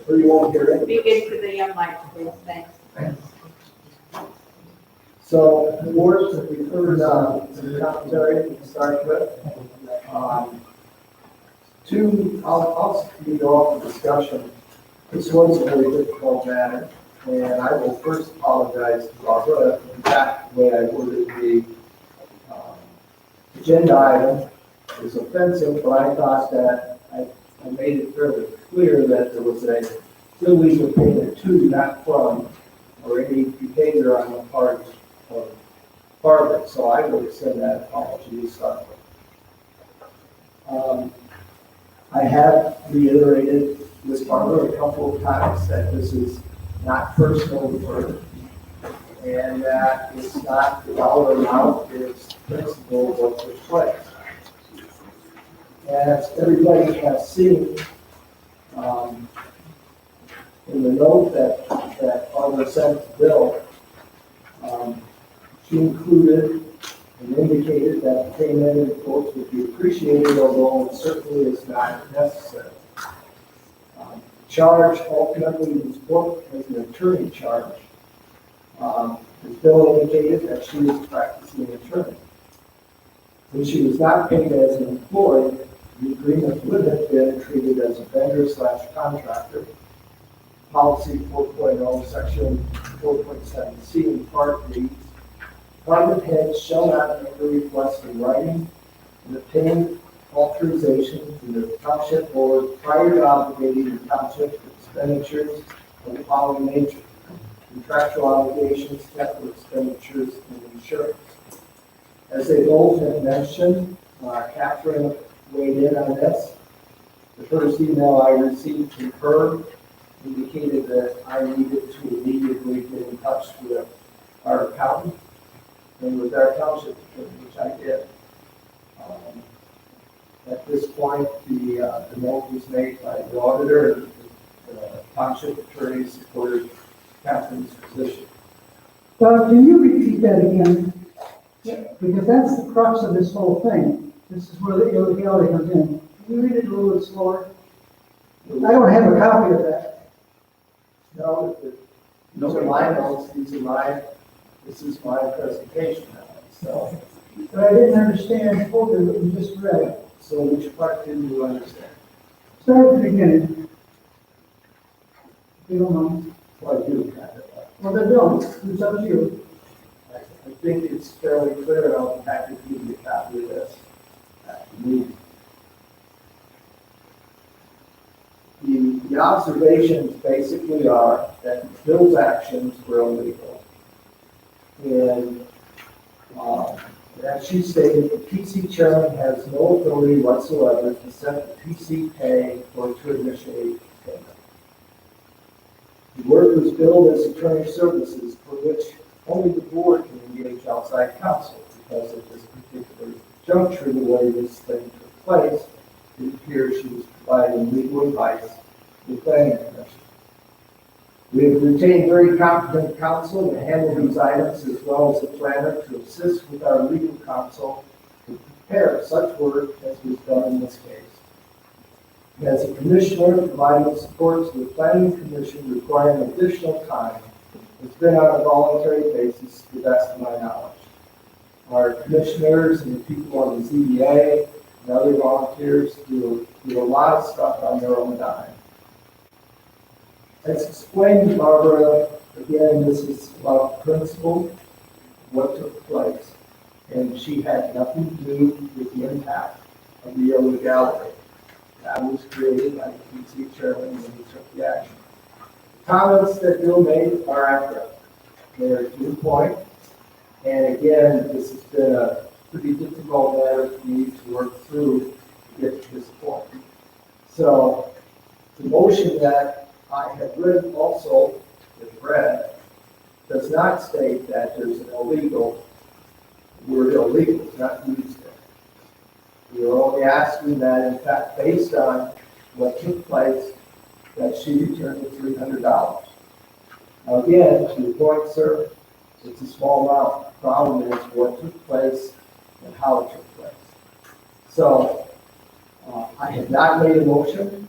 or you won't hear it. Speak into the mic, please, thanks. So, the board, if we heard some commentary to start with. I'll lead off the discussion. This was a very difficult matter, and I will first apologize to Barbara. In fact, the way I worded the agenda item is offensive, but I thought that I made it fairly clear that there was a illegal payment to, not from, or any behavior on the part of Barbara. So I will extend that apology to start with. I have reiterated with Barbara a couple of times that this is not personal to her, and that it's not the dollar amount, it's principle of what took place. As everybody has seen, in the note that Barbara sent to Bill, she included and indicated that the payment in quotes would be appreciated, although it certainly is not necessary. Charge ultimately was booked as an attorney charge. As Bill indicated that she was practicing attorney. When she was not paid as an employee, the agreement would have been treated as a vendor/contractor. Policy 4.0, section 4.7C in part reads, department heads shall not make a request in writing and obtain authorization from the township board prior to obligating the township for expenditures of the following nature: contractual obligations, capital expenditures, and insurance. As they both have mentioned, Catherine weighed in on this. The first email I received from her indicated that I needed to immediately get in touch with our accountant and with our township attorney, which I did. At this point, the note was made by the auditor, and the township attorney supported Catherine's position. Can you repeat that again? Because that's the crux of this whole thing. This is where the illegality comes in. Can you read it a little bit slower? I don't have a copy of that. No, these are my notes, this is my presentation now, so. But I didn't understand fully what you just read. So which part didn't you understand? Start at the beginning. If you don't mind. Well, I do kind of. Well, then don't. It's up to you. I think it's fairly clear, I'll be happy to give you a copy of this after the meeting. The observations basically are that Bill's actions were illegal. And as she stated, the PC chairman has no authority whatsoever to set the PC pay or to initiate payment. The work was billed as attorney services for which only the board can engage outside counsel, because at this particular juncture, the way this thing took place, it appears she was providing legal advice to the planning commission. We have retained very competent counsel to handle these items, as well as a planner to assist with our legal counsel to prepare such work as was done in this case. As a commissioner, providing support to the planning commission requiring additional time has been on a voluntary basis to the best of my knowledge. Our commissioners and the people on the ZBA and other volunteers do a lot of stuff on their own dime. As explained to Barbara, again, this is about principle, what took place, and she had nothing to do with the impact of the illegality. That was created by the PC chairman when he took the action. The comments that Bill made are accurate. They're to the point, and again, this has been a pretty difficult matter for me to work through to get to this point. So, the motion that I have read also, if read, does not state that there's an illegal, word illegal, it's not used there. We are only asking that, in fact, based on what took place, that she returned the $300. Now, again, to your point, sir, it's a small amount. The problem is what took place and how it took place. So, I have not made a motion,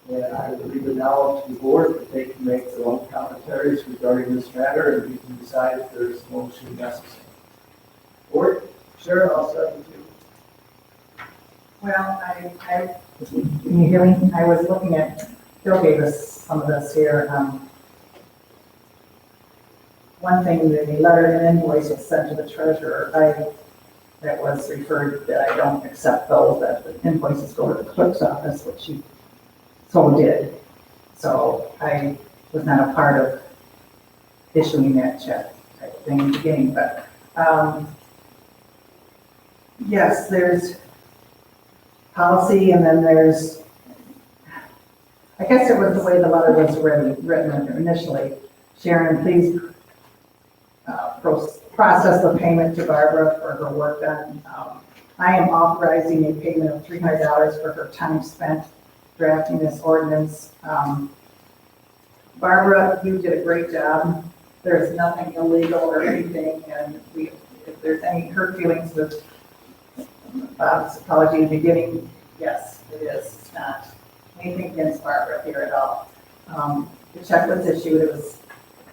and I will leave it now to the board that they can make their own commentaries regarding this matter, and we can decide if there's a motion necessary. Board, Sharon, I'll start with you. Well, can you hear me? I was looking at, Bill gave us some of this here. One thing, the letter and invoice was sent to the treasurer. That was referred that I don't accept those, that the invoices go to the clerk's office, which she so did. So I was not a part of issuing that check type of thing in the beginning, but, yes, there's policy, and then there's, I guess it was the way the letter was written initially. Sharon, please process the payment to Barbara for her work done. I am authorizing a payment of $300 for her time spent drafting this ordinance. Barbara, you did a great job. There's nothing illegal or anything, and if there's any hurt feelings with Bob's apology in the beginning, yes, it is. It's not anything against Barbara here at all. The check was issued, it was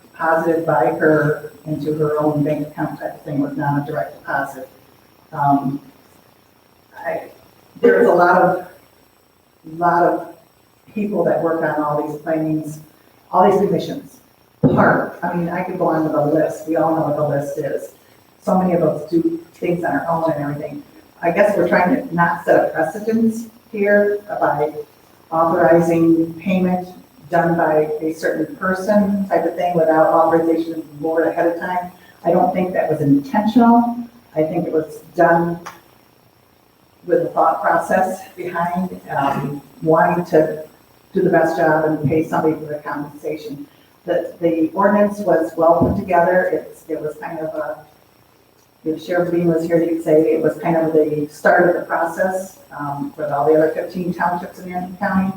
deposited by her into her own bank account type of thing, was not a direct deposit. There's a lot of people that work on all these plannings, all these commissions. I mean, I could go on to the list. We all know what the list is. So many of us do things on our own and everything. I guess we're trying to not set a precedence here by authorizing payment done by a certain person type of thing without authorization of the board ahead of time. I don't think that was intentional. I think it was done with a thought process behind wanting to do the best job and pay somebody for the compensation. The ordinance was well put together. It was kind of a, if Sheriff Bean was here, he'd say it was kind of the start of the process with all the other 15 townships in Yankton County.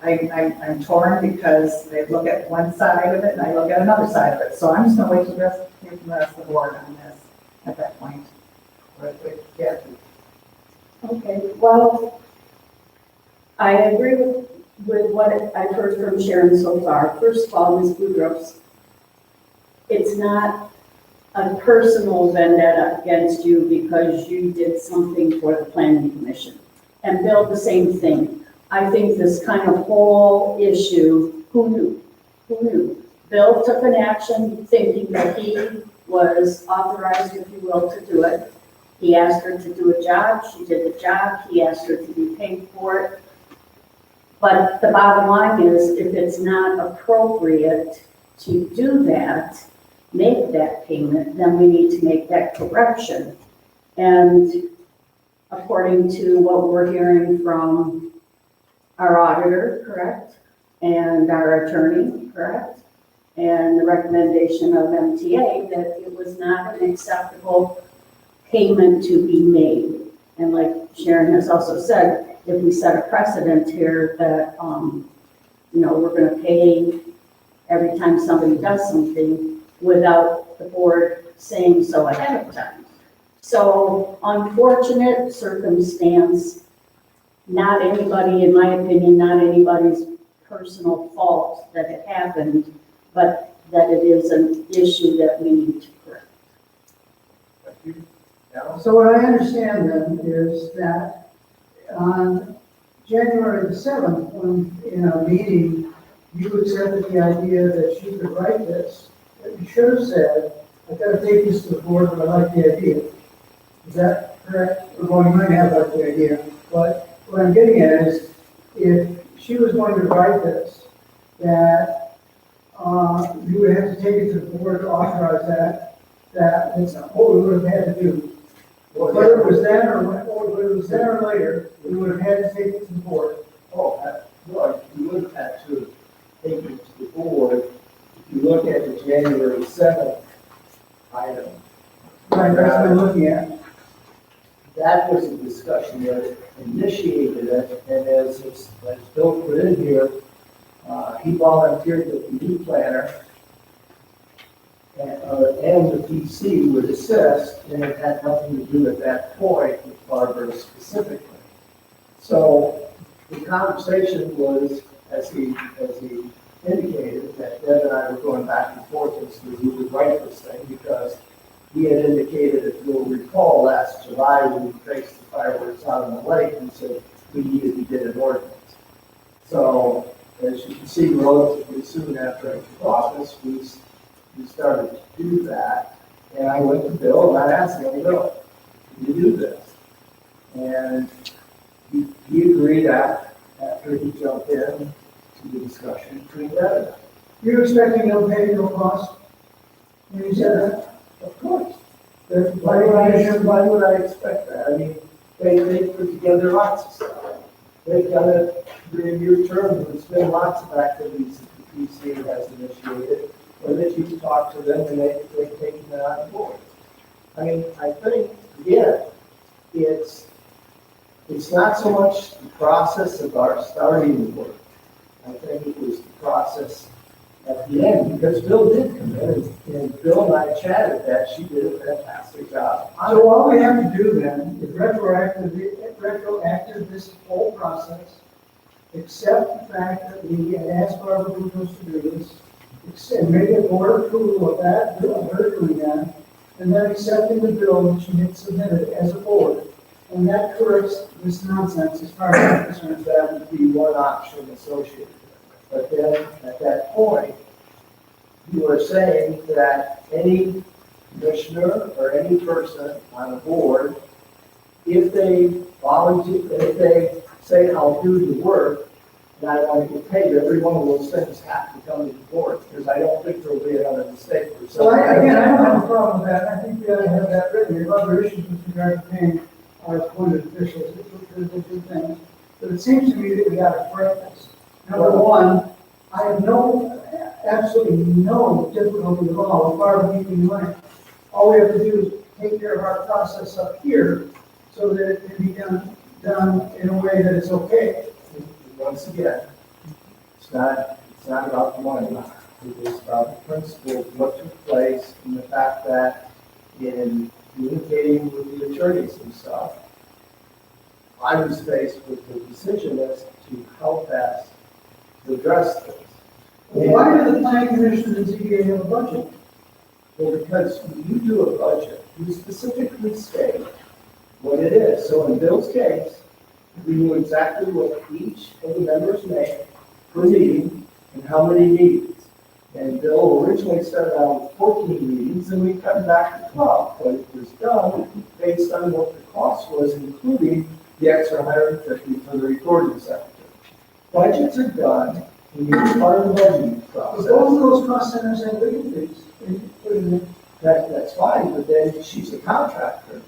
I'm torn because they look at one side of it and I look at another side of it. So I'm just going to wait till hear from the rest of the board on this at that point. Yeah. Okay, well, I agree with what I've heard from Sharon so far. First of all, Ms. Boudreaux's, it's not a personal vendetta against you because you did something for the planning commission. And Bill, the same thing. I think this kind of whole issue, who knew? Who knew? Bill took an action thinking that he was authorized, if you will, to do it. He asked her to do a job, she did the job, he asked her to be paid for it. But the bottom line is, if it's not appropriate to do that, make that payment, then we need to make that correction. And according to what we're hearing from our auditor, correct? And our attorney, correct? And the recommendation of MTA that it was not an acceptable payment to be made. And like Sharon has also said, if we set a precedent here that, we're gonna pay every time somebody does something without the board saying so ahead of time. So unfortunate circumstance, not anybody, in my opinion, not anybody's personal fault that it happened, but that it is an issue that we need to correct. Thank you. So what I understand then is that on January the 7th, when in a meeting, you accepted the idea that you could write this, that you should have said, I've got to take this to the board, but I like the idea. Is that correct? Well, you might have liked the idea, but what I'm getting at is, if she was going to write this, that you would have to take it to the board to authorize that's what we would have had to do. Whether it was then or later, we would have had to take it to the board. Oh, well, you would have to take it to the board. If you look at the January 7th item, Right, that's what I'm looking at. that was a discussion that initiated it, and as Bill put in here, he volunteered that the new planner and the PC would assist, and it had nothing to do at that point with Barbara specifically. So the conversation was, as he indicated, that Deb and I were going back and forth as to who would write this thing, because he had indicated, if you'll recall, last July when we faced the fireworks out on the lake, and said we needed to get an ordinance. So as you can see, relatively soon after I took office, we started to do that. And I went to Bill and I asked him, Bill, can you do this? And he agreed after he jumped in to the discussion between Deb and I. You're expecting no pay, no cost? When you said that? Of course. Why would I expect that? I mean, they put together lots of stuff. They've done it during your term, there's been lots of activities that the PC has initiated, or that you've talked to them and they've taken it on board. I mean, I think, again, it's not so much the process of our starting the work. I think it was the process at the end, because Bill did come in, and Bill and I chatted that she did a fantastic job. So all we have to do then is retroactive this whole process, accept the fact that we had asked Barbara Bruce to do this, and make a board approval of that, her doing that, and then accepting the bill that she had submitted as a board. And that corrects this nonsense as far as I'm concerned. That would be one option associated with it. But then, at that point, you are saying that any commissioner or any person on a board, if they volunteer, if they say, I'll do the work, and I want to get paid, every one of those things have to come to the board, because I don't think there'll be another mistake. So I don't have a problem with that. I think we ought to have that written. There are other issues with regard to paying our appointed officials, which are different things. But it seems to me that we ought to correct this. Number one, I have absolutely no difficulty at all with Barbara keeping money. All we have to do is take care of our process up here so that it can be done in a way that is okay. Once again, it's not about the money. It is about the principle of what took place and the fact that in communicating with the attorneys and stuff, I was faced with the decision as to how best to address this. Why do the planning commission and ZBA have a budget? Well, because when you do a budget, you specifically state what it is. So in Bill's case, we knew exactly what each of the members make per meeting and how many meetings. And Bill originally started out with 14 meetings, and we cut back to 12, but it was done based on what the cost was, including the extra 150 for the recording secretary. Budgets are done, and you're part of the budgeting process. But both of those cost centers have legal fees. That's fine, but then she's a contractor.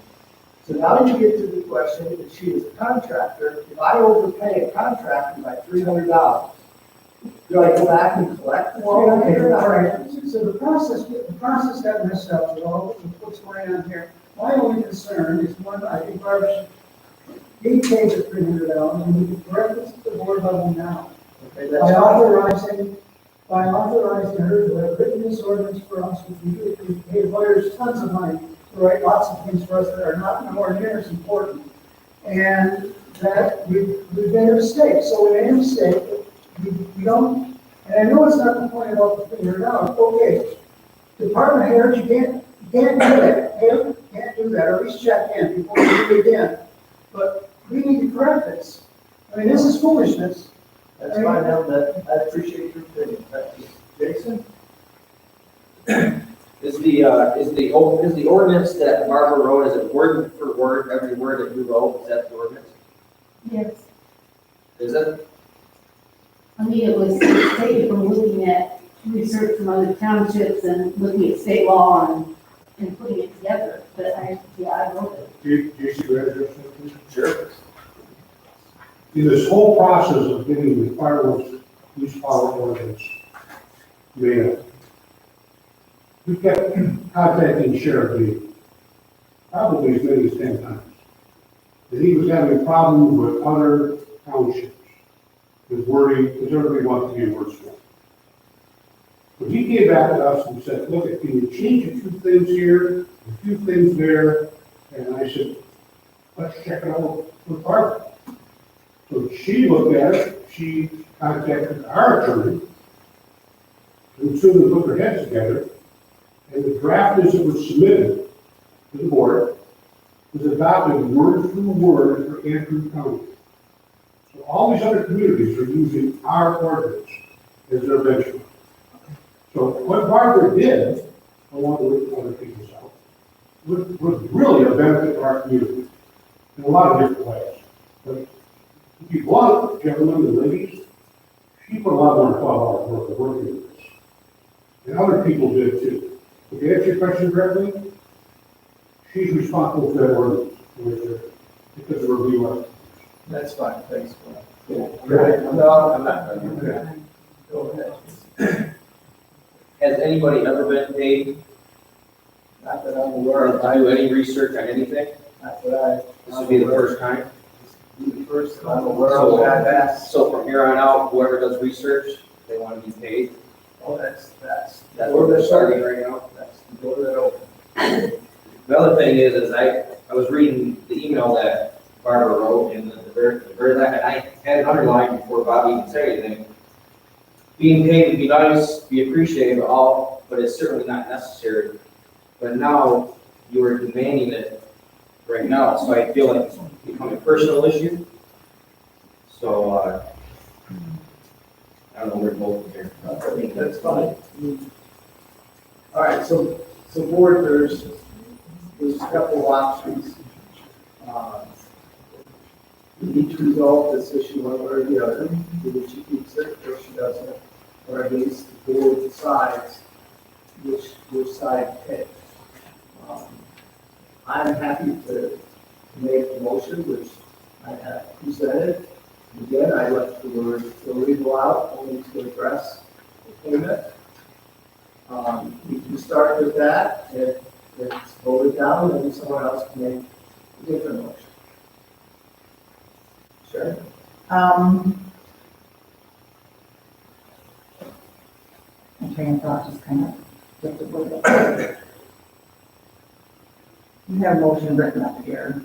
So now you get to the question, if she is a contractor, if I overpay a contractor by $300, do I go back and collect the $300? All right, so the process got messed up with all of what's going on here. My only concern is one, I think Barbara should be paid the $300, and we can correct this at the board level now. Okay, By authorizing her to have written this ordinance for us, we pay lawyers tons of money to write lots of things for us that are not nowhere near as important. And that we've made a mistake. So we made a mistake. We don't, and I know it's not the point about the $300. Okay, department heads, you can't do that. Can't do that, or at least check in before you do it again. But we need to correct this. I mean, this is foolishness. That's fine, now that I appreciate your opinion. Thank you. Jason? Is the ordinance that Barbara wrote, is it word for word, every word that you wrote, is that the ordinance? Yes. Is it? I mean, it was taken from looking at research from other townships and looking at state law and putting it together. But I wrote it. Do you see read it? Sure. in this whole process of getting the fireworks, police power ordinance made up, we kept contacting Sheriff Lee, probably as many as 10 times. And he was having problems with other townships, with wording, because everybody wants to be worse for. So he came back to us and said, look, can you change a few things here, a few things there? And I said, let's check it out with Barbara. So she looked at it, she contacted our attorney, and soon as put their heads together, and the draft as it was submitted to the board was adopted word for word for Andrew County. So all these other communities are using our ordinance as their benchmark. So what Barbara did, along with other people's out, was really a benefit to our community in a lot of different ways. But if you want, gentlemen and ladies, she put a lot more than 12 hours worth of work into this. And other people did too. To answer your question directly, she's responsible for that ordinance, because of her review. That's fine, thanks. No, I'm not done. Go ahead. Has anybody ever been paid Not that I'm aware of. to do any research on anything? Not that I. This would be the first time. Be the first that I'm aware of that asked. So from here on out, whoever does research, they want to be paid. Oh, that's That's what they're starting right now. That's the door that open. The other thing is I was reading the email that Barbara wrote, and the very last, and I had it underlined before Bobby even said anything. Being paid would be nice, be appreciated, all, but it's certainly not necessary. But now you are demanding it right now, so I feel like it's becoming a personal issue. So, I don't know where to go from here. I think that's fine. All right, so board, there's a couple of options. We need to resolve this issue one way or the other, either she keeps it or she doesn't, or at least the board decides which side to take. I'm happy to make a motion, which I have presented. Again, I left the word illegal out, only to address the payment. We can start with that. If it's voted down, then someone else can make a different motion. Sure. My train of thought just kind of flipped a little bit. You have a motion written up here.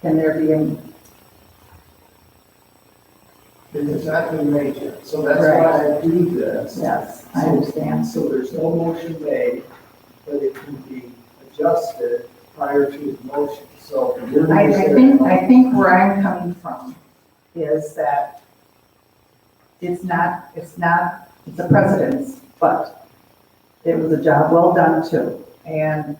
Can there be any? It has not been made yet, so that's why I do this. Yes, I understand. So there's no motion made, but it can be adjusted prior to the motion, so. I think where I'm coming from is that it's a precedence, but it was a job well done too. And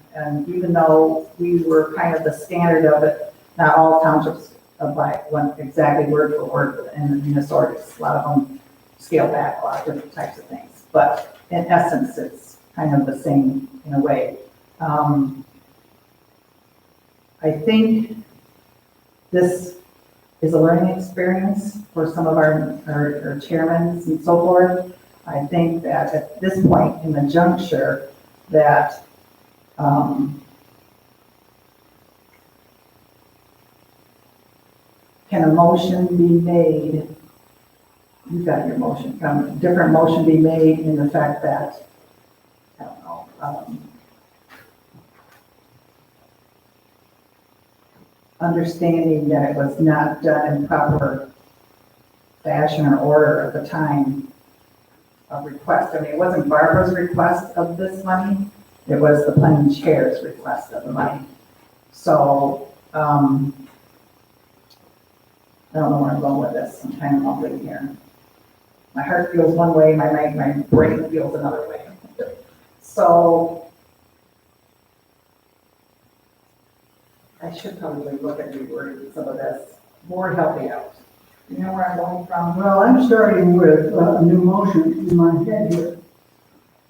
even though we were kind of the standard of it, not all townships abide one exactly word for word in this ordinance. A lot of them scale back a lot of different types of things. But in essence, it's kind of the same in a way. I think this is a learning experience for some of our chairmen and so forth. I think that at this point in the juncture that can a motion be made? You've got your motion. Can a different motion be made in the fact that, I don't know, understanding that it was not done in proper fashion or order at the time of request. I mean, it wasn't Barbara's request of this money. It was the planning chair's request of the money. So, I don't know where I'm going with this. I'm kind of mumbling here. My heart feels one way, my brain feels another way. So I should probably look at rewording some of this, more help me out. You know where I'm going from? Well, I'm starting with a new motion in my head here.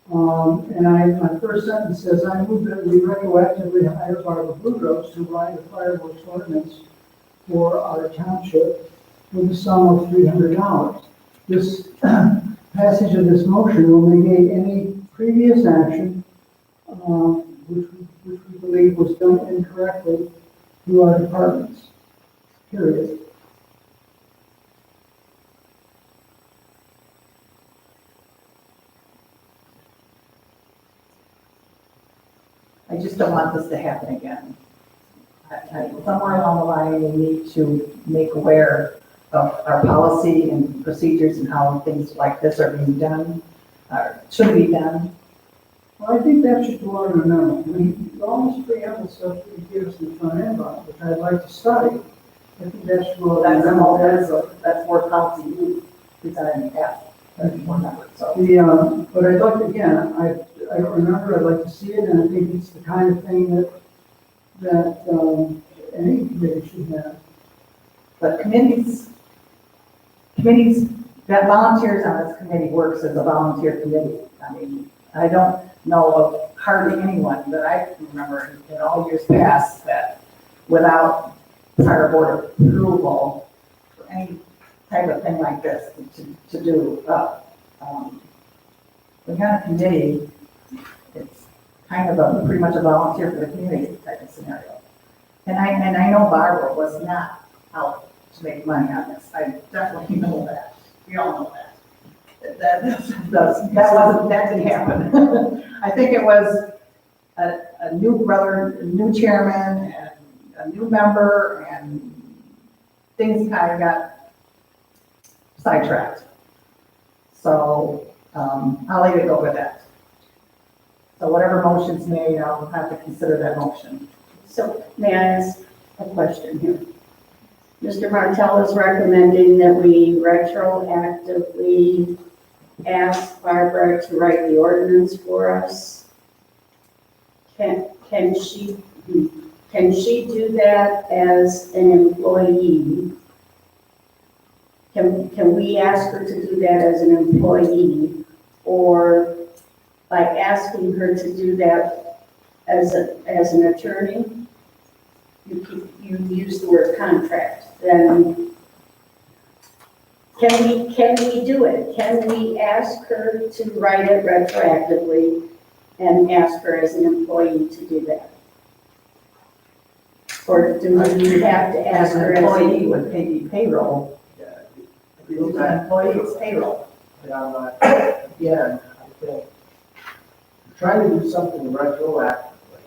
My first sentence says, I move that we retroactively hire Barbara Boudreaux to write a fireworks ordinance for our township with a sum of $300. This passage of this motion will negate any previous action, which we believe was done incorrectly through our departments, period. I just don't want this to happen again. Somewhere along the line, we need to make aware of our policy and procedures and how things like this are being done, or should be done. Well, I think that should go on a memo. I mean, all this preamble stuff that he gives in the front end, which I'd like to study. I think that should go on a memo. That's more policy you presented in the past. That's one number, so. But I'd like, again, I don't remember, I'd like to see it, and I think it's the kind of thing that any committee should have. But committees, that volunteers on this committee works as a volunteer committee. I mean, I don't know of hardly anyone that I can remember in all years past that without prior board approval for any type of thing like this to do. When you're on a committee, it's kind of pretty much a volunteer for the community type of scenario. And I know Barbara was not out to make money on this. I definitely know that. We all know that. That didn't happen. I think it was a new chairman and a new member, and things kind of got sidetracked. So I'll leave it go with that. So whatever motion's made, I'll have to consider that motion. So may I ask a question here? Mr. Martell is recommending that we retroactively ask Barbara to write the ordinance for us. Can she do that as an employee? Can we ask her to do that as an employee, or by asking her to do that as an attorney? You use the word contract. Then can we do it? Can we ask her to write it retroactively and ask her as an employee to do that? Or do we have to ask her as an employee would pay payroll? If you're an employee, it's payroll. Again, I think trying to do something retroactively,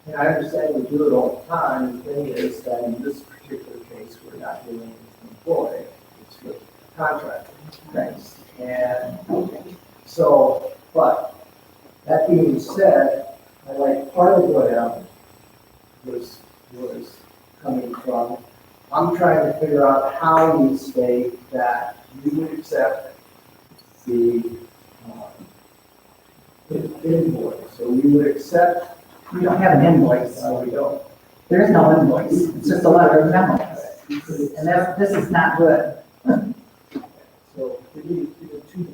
and I understand we do it all the time. The thing is that in this particular case, we're not doing it with an employee, it's with a contractor. Thanks. And so, but that being said, I like part of what Alan was coming from. I'm trying to figure out how you state that you would accept the invoice. So we would accept. We don't have an invoice. No, we don't. There is no invoice. It's just a letter of memo. And this is not good. So we need to do two.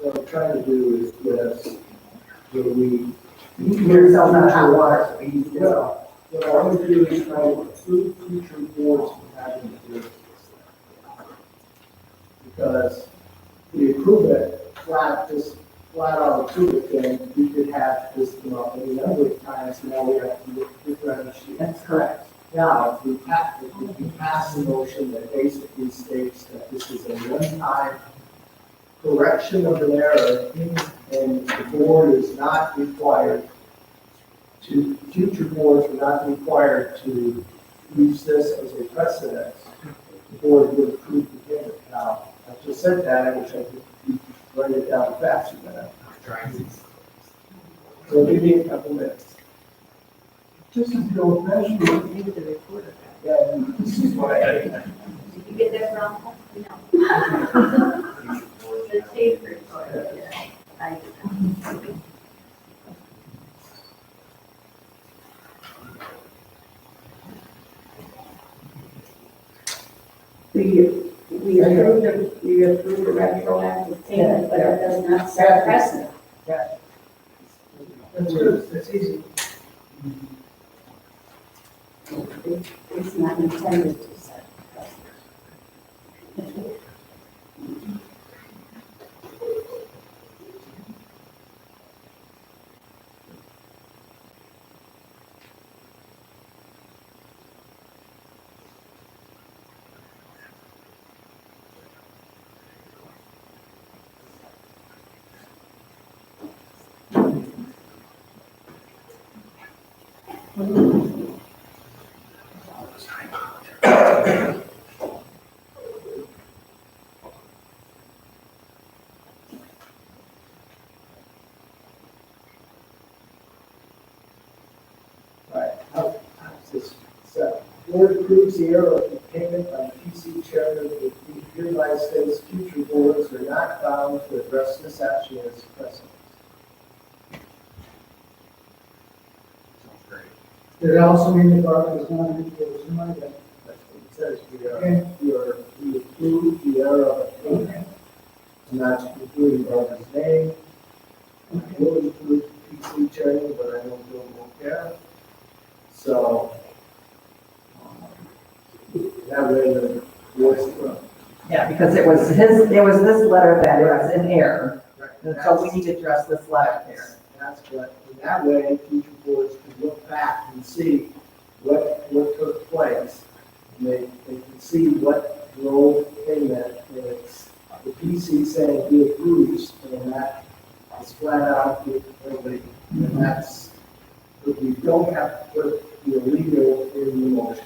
What I'm trying to do is this, where we. Yourself on hot water, so we Well, what I want to do is try to include future boards from having to do this. Because we approve it, just flat out approve it, then we could have this come up any number of times, now we have to look differentiate. That's correct. Now, if we pass a motion that basically states that this is a one-time correction of an error, and the board is not required to, future boards are not required to use this as a precedent, the board would approve the payment. Now, I just said that, I wish I could write it down faster than I'm trying to. So give me a couple minutes. Just as the old fashioned, you need to record it. Yeah, this is what I. Did you get that wrong? No. The tape recorder. We approved the retroactive payment, but it does not set precedent. That's good, that's easy. It's not intended to set precedent. Board approves the error of the payment by PC chairman that the hereby states future boards are not bound to address this action as precedent. Did it also mean the borough is not equal to money? That's what it says. We approve the error of a payment, not including borough's name. We will include PC chairman, but I don't know there. So, that way the board's. Yeah, because it was this letter that is in error, and so we need to address this letter there. That's what, in that way, future boards can look back and see what took place. And they can see what drove payment, and it's the PC saying he approves, and that is flat out with everybody. And that's, but we don't have to put the illegal in the motion.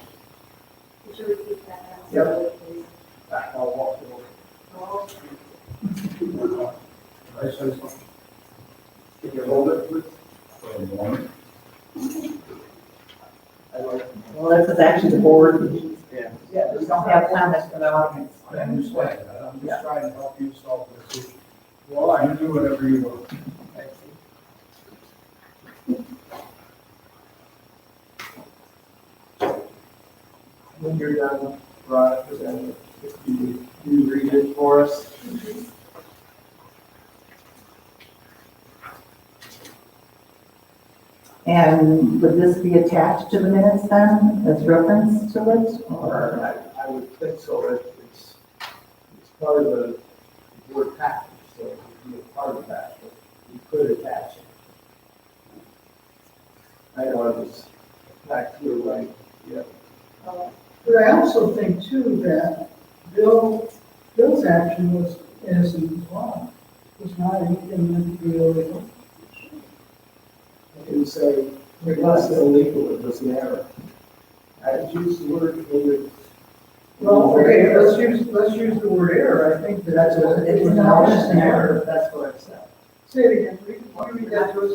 Could you repeat that? Yep. I'll walk it over. Can you hold it, please? Well, this is actually the board. Yeah. We don't have comments for the audience. I understand that, I'm just trying to help you solve this issue. Well, I You do whatever you want. When you're done, Rod, then if you read it for us. And would this be attached to the minutes then, as reference to it, or? I would think so, it's part of the board package, so it would be a part of that, but you could attach it. I know it's not clear right yet. But I also think too that Bill's action was innocent as well. It was not anything meant to be illegal. I can say, it wasn't illegal, it was an error. I used the word illegal. Well, okay, let's use the word error. I think that That's what, it it's was an not just an error. error, that's what I said. Say it again, why don't you read that to us?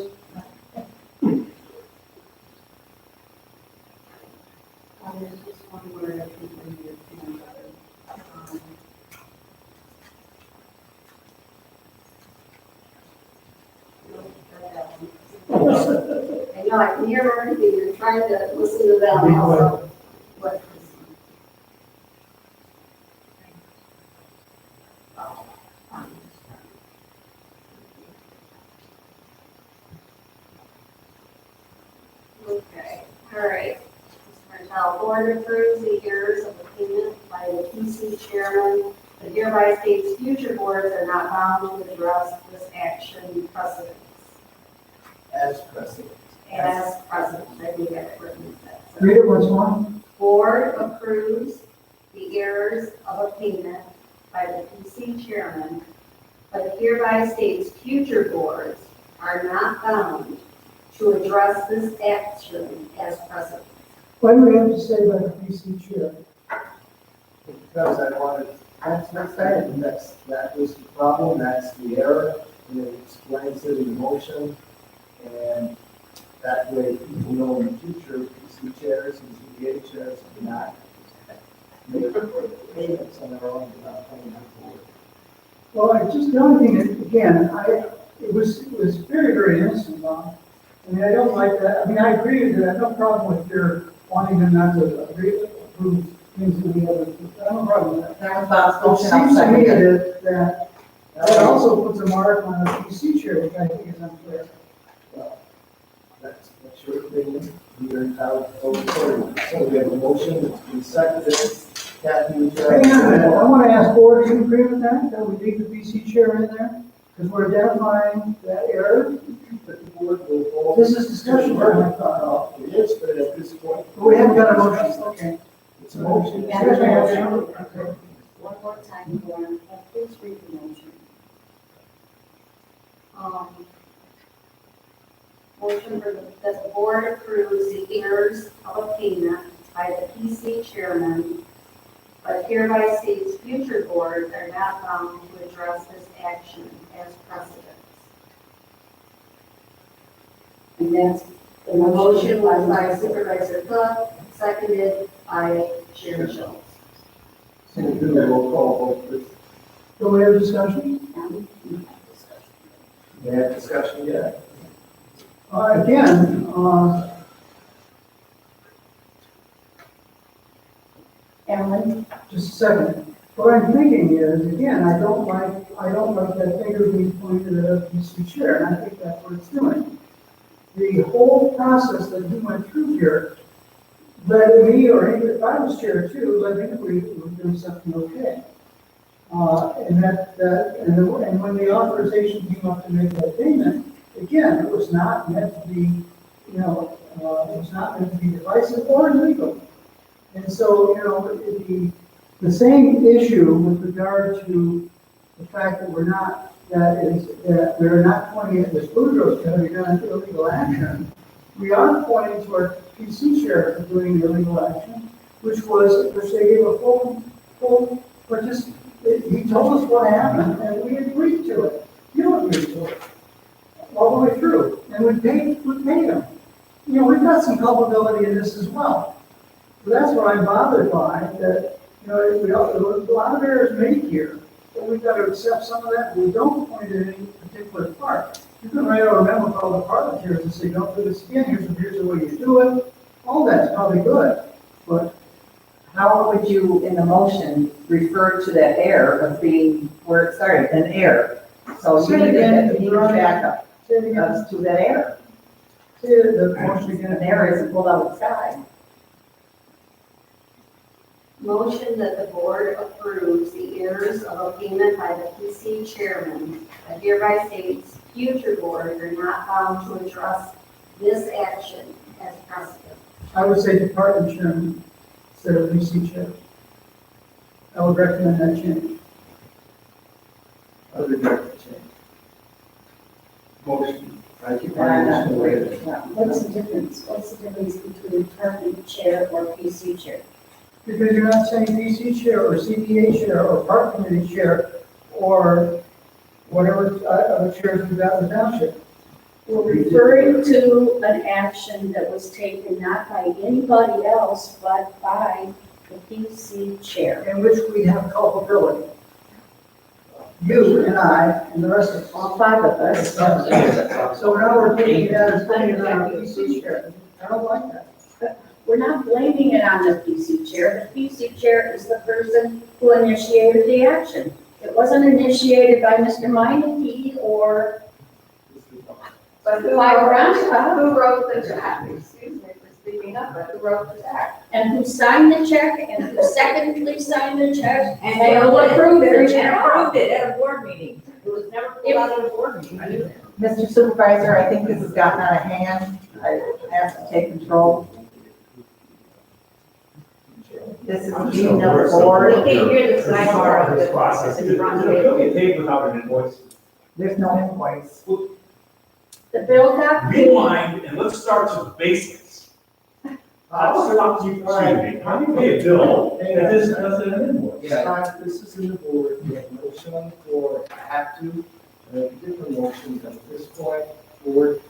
There's just one word I think we need to know better. I know, I can hear everything, you're trying to listen to them also. What? Okay, all right. Martell, board approves the errors of the payment by the PC chairman. The hereby states future boards are not bound to address this action precedents. As precedent. As precedent, I think I've written that. So, Read it once more. board approves the errors of a payment by the PC chairman, but hereby states future boards are not bound to address this action as precedent. Why do we have to say by the PC chair? Because I wanted, that's what I said, and that was the problem, that's the error, and it explains it in motion, and that way people know in the future, PC chairs and ZBA chairs do not make payments on their own without coming on board. Well, the only thing, again, it was very, very innocent, Bob. I mean, I don't like that. I mean, I agree with you. I have no problem with your wanting them not to approve things that we have, I don't have a problem with that. That was Bob's It motion, I'll seems to me second it. that also puts a mark on a PC chair, which I think is unfair. That's your opinion. You're entitled to vote accordingly. So we have a motion, it's been seconded. Kathy, would you like Hang on a minute, I to? want to ask board, do you agree with that we leave the PC chair in there? Because we're identifying that error. That the board will vote. This is discussion, time, I thought. It is, but at this point. We haven't got a motion, okay. It's a motion. Yeah, there's a motion. Okay. One more time, Lauren, please read the motion. Motion for that the board approves the errors of a payment by the PC chairman, but hereby states future boards are not bound to address this action as precedent. And that's, the motion was by Supervisor Cook, seconded by Sharon Schultz. So we'll do a roll call vote, please. Do we have discussion? We have discussion yet? Again, Ellen? just a second. What I'm thinking is, again, I don't like that finger being pointed at a PC chair, and I think that's what it's doing. The whole process that he went through here led me, or even if I was chair too, led me to believe that we were doing something okay. And when the authorization came up to make that payment, again, it was not meant to be, it was not meant to be divisive or illegal. And so, the same issue with regard to the fact that we're not pointing at Ms. Boudreaux's having done illegal action. We are pointing to our PC chair for doing illegal action, which they gave a full he told us what happened, and we agreed to it. You agreed to it all the way through, and we paid him. We've got some culpability in this as well. So that's what I'm bothered by, that, a lot of errors made here, but we've got to accept some of that. We don't point at any particular part. You can write out a memo called the part here and say, don't do this again, here's the way you do it. All that's probably good, but How would you, in the motion, refer to that error of being where it started, an error? So you need to back up to that error. say the motion again. An error is pulled out of the sky. Motion that the board approves the errors of a payment by the PC chairman, but hereby states future boards are not bound to address this action as precedent. I would say department chairman instead of PC chair. I would recommend that change. I would like to change. Motion. Thank you. What's the difference between department chair or PC chair? Because you're not saying PC chair or CPA chair or park committee chair or whatever other chairs we've got in the township. We're referring to an action that was taken not by anybody else, but by the PC chair. In which we have culpability. You and I and the rest of us. All five of us. So now we're taking it as blaming it on our PC chair. I don't like that. We're not blaming it on the PC chair. The PC chair is the person who initiated the action. It wasn't initiated by Mr. Meineke or. But who wrote the check? Excuse me for speaking up, but who wrote the check? And who signed the check and who secondly signed the check. And they all approved it at a board meeting. It was never pulled out of a board meeting. Mr. Supervisor, I think this has gotten out of hand. I ask to take control. This is being the board. We can hear the sidebar of the process. it's wrong. It'll get paid without an invoice. There's no invoice. The bill got paid. Rewind and let's start with the basics. How do you pay a bill that doesn't have an invoice? Yeah, this is in the board, we have a motion on the floor, I have to, different motions at this point, board,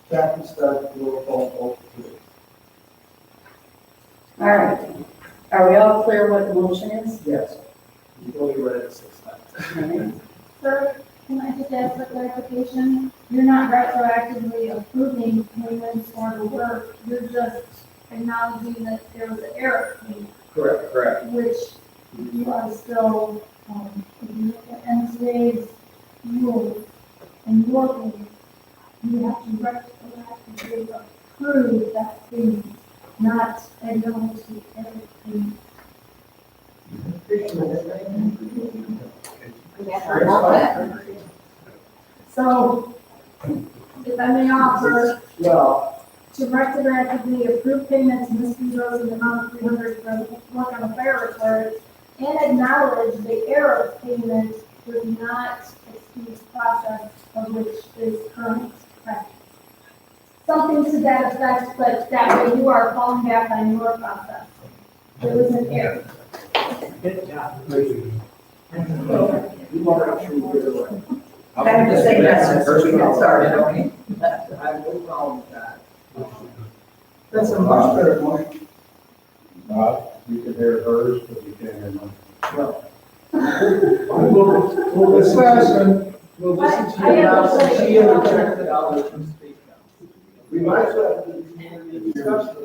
Kathy, start the roll call vote, please. All right. Are we all clear what the motion is? Yes. You've only read it 6 times. Sir, can I just ask for clarification? You're not retroactively approving payments for the work, you're just acknowledging that there was an error made. Correct. which you are still, if you look at NCA's rules and your rules, you have to retroactively approve that payment, not acknowledge everything. So, if I may offer, Well, to retroactively approve payments to Ms. Rose in the amount of $300 for work on the fire report, and acknowledge the error of payment does not excuse process of which is current practice. Something to that effect, but that way you are falling back on your process. There was an error. Kind of the same message, we got started, don't we? I have no problem with that. That's a much better motion. You can hear hers, but you can't hear mine. Well, we'll listen to, we'll listen to your mouse and see if we check it out. We might as well have the community discussion.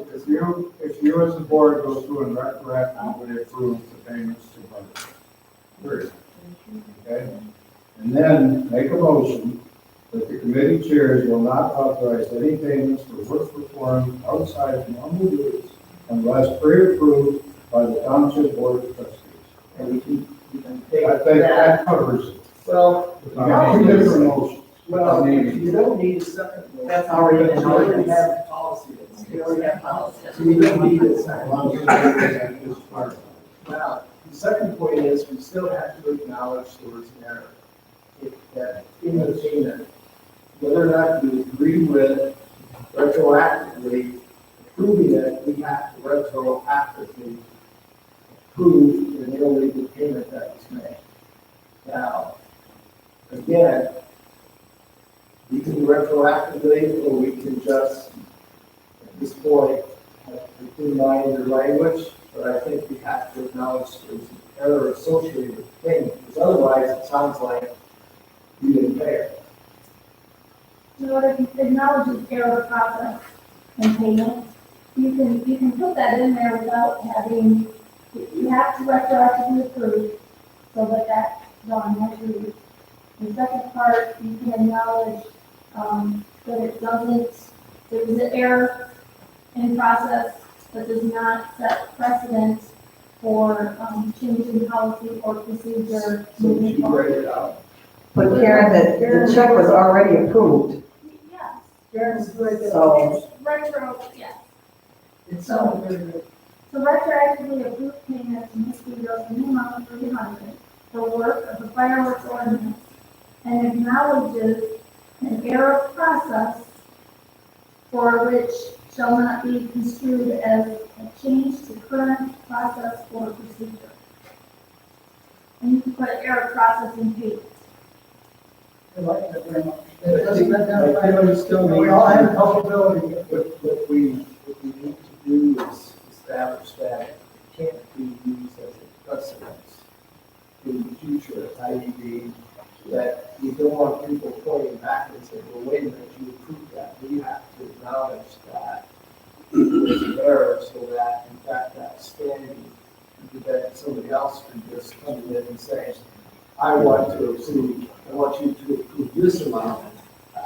If you as a board go through and retroactively approve the payments to budget. Period. Okay? And then make a motion that the committee chairs will not authorize any payments for work performed outside of normal duties unless pre-approved by the Township Board of Trustees. And we can take I think that covers it. Well, Two different motions. well, you don't need a second. one. That's already been You already noticed. have policy. We already have policy. So you don't need a second. As long one. as it is part of it. Now, the second point is, we still have to acknowledge there was an error. That in the payment, whether or not you agree with retroactively approving it, we have to retroactively approve an illegal payment that was made. Now, again, we can retroactively, or we can just, at this point, have to combine the language, but I think we have to acknowledge there's an error associated with the payment, because otherwise it sounds like you didn't pay it. In order to acknowledge the error process and payment, you can put that in there without having, you have to retroactively approve, so that that's done, that's really. The second part, you can acknowledge, that it doesn't, there was an error in process that does not set precedent for, changing policy or procedure So moving you forward. write it out. But Karen, the check was already approved, Yes, so retro, yes. It sounded very good. To retroactively approve payment to Ms. Studios in the amount of $300 for work of the fireworks ordinance and acknowledges an error process for which shall not be construed as a change to current process or procedure. And you can put error process in payment. I like that very much. I feel you still need. We all have culpability. What we need to do is establish that it can't be used as a precedent in the future, i.e. that you don't want people pointing back and saying, well, wait a minute, you approved that. We have to acknowledge that there's an error, so that, in fact, that standing, that somebody else can just come in and say, I want you to approve this amount.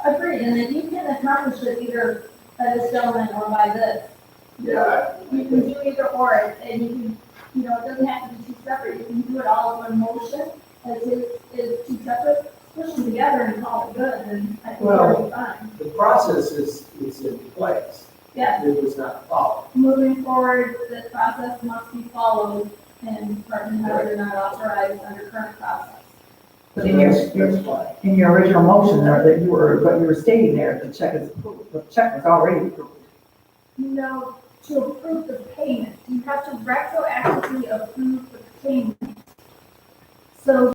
Agreed, and then you can accomplish it either by this gentleman or by this. Yeah. You can do either or, and you can, it doesn't have to be two separate, you can do it all in one motion, as it is two separate, push them together and call it good, and I think it'll be fine. The process is in place. Yeah, It was not followed. moving forward, the process must be followed, and department heads are not authorized under current process. but in your original motion there, that you were stating there, the check is approved, the check was already approved. No, to approve the payment, you have to retroactively approve the payment. So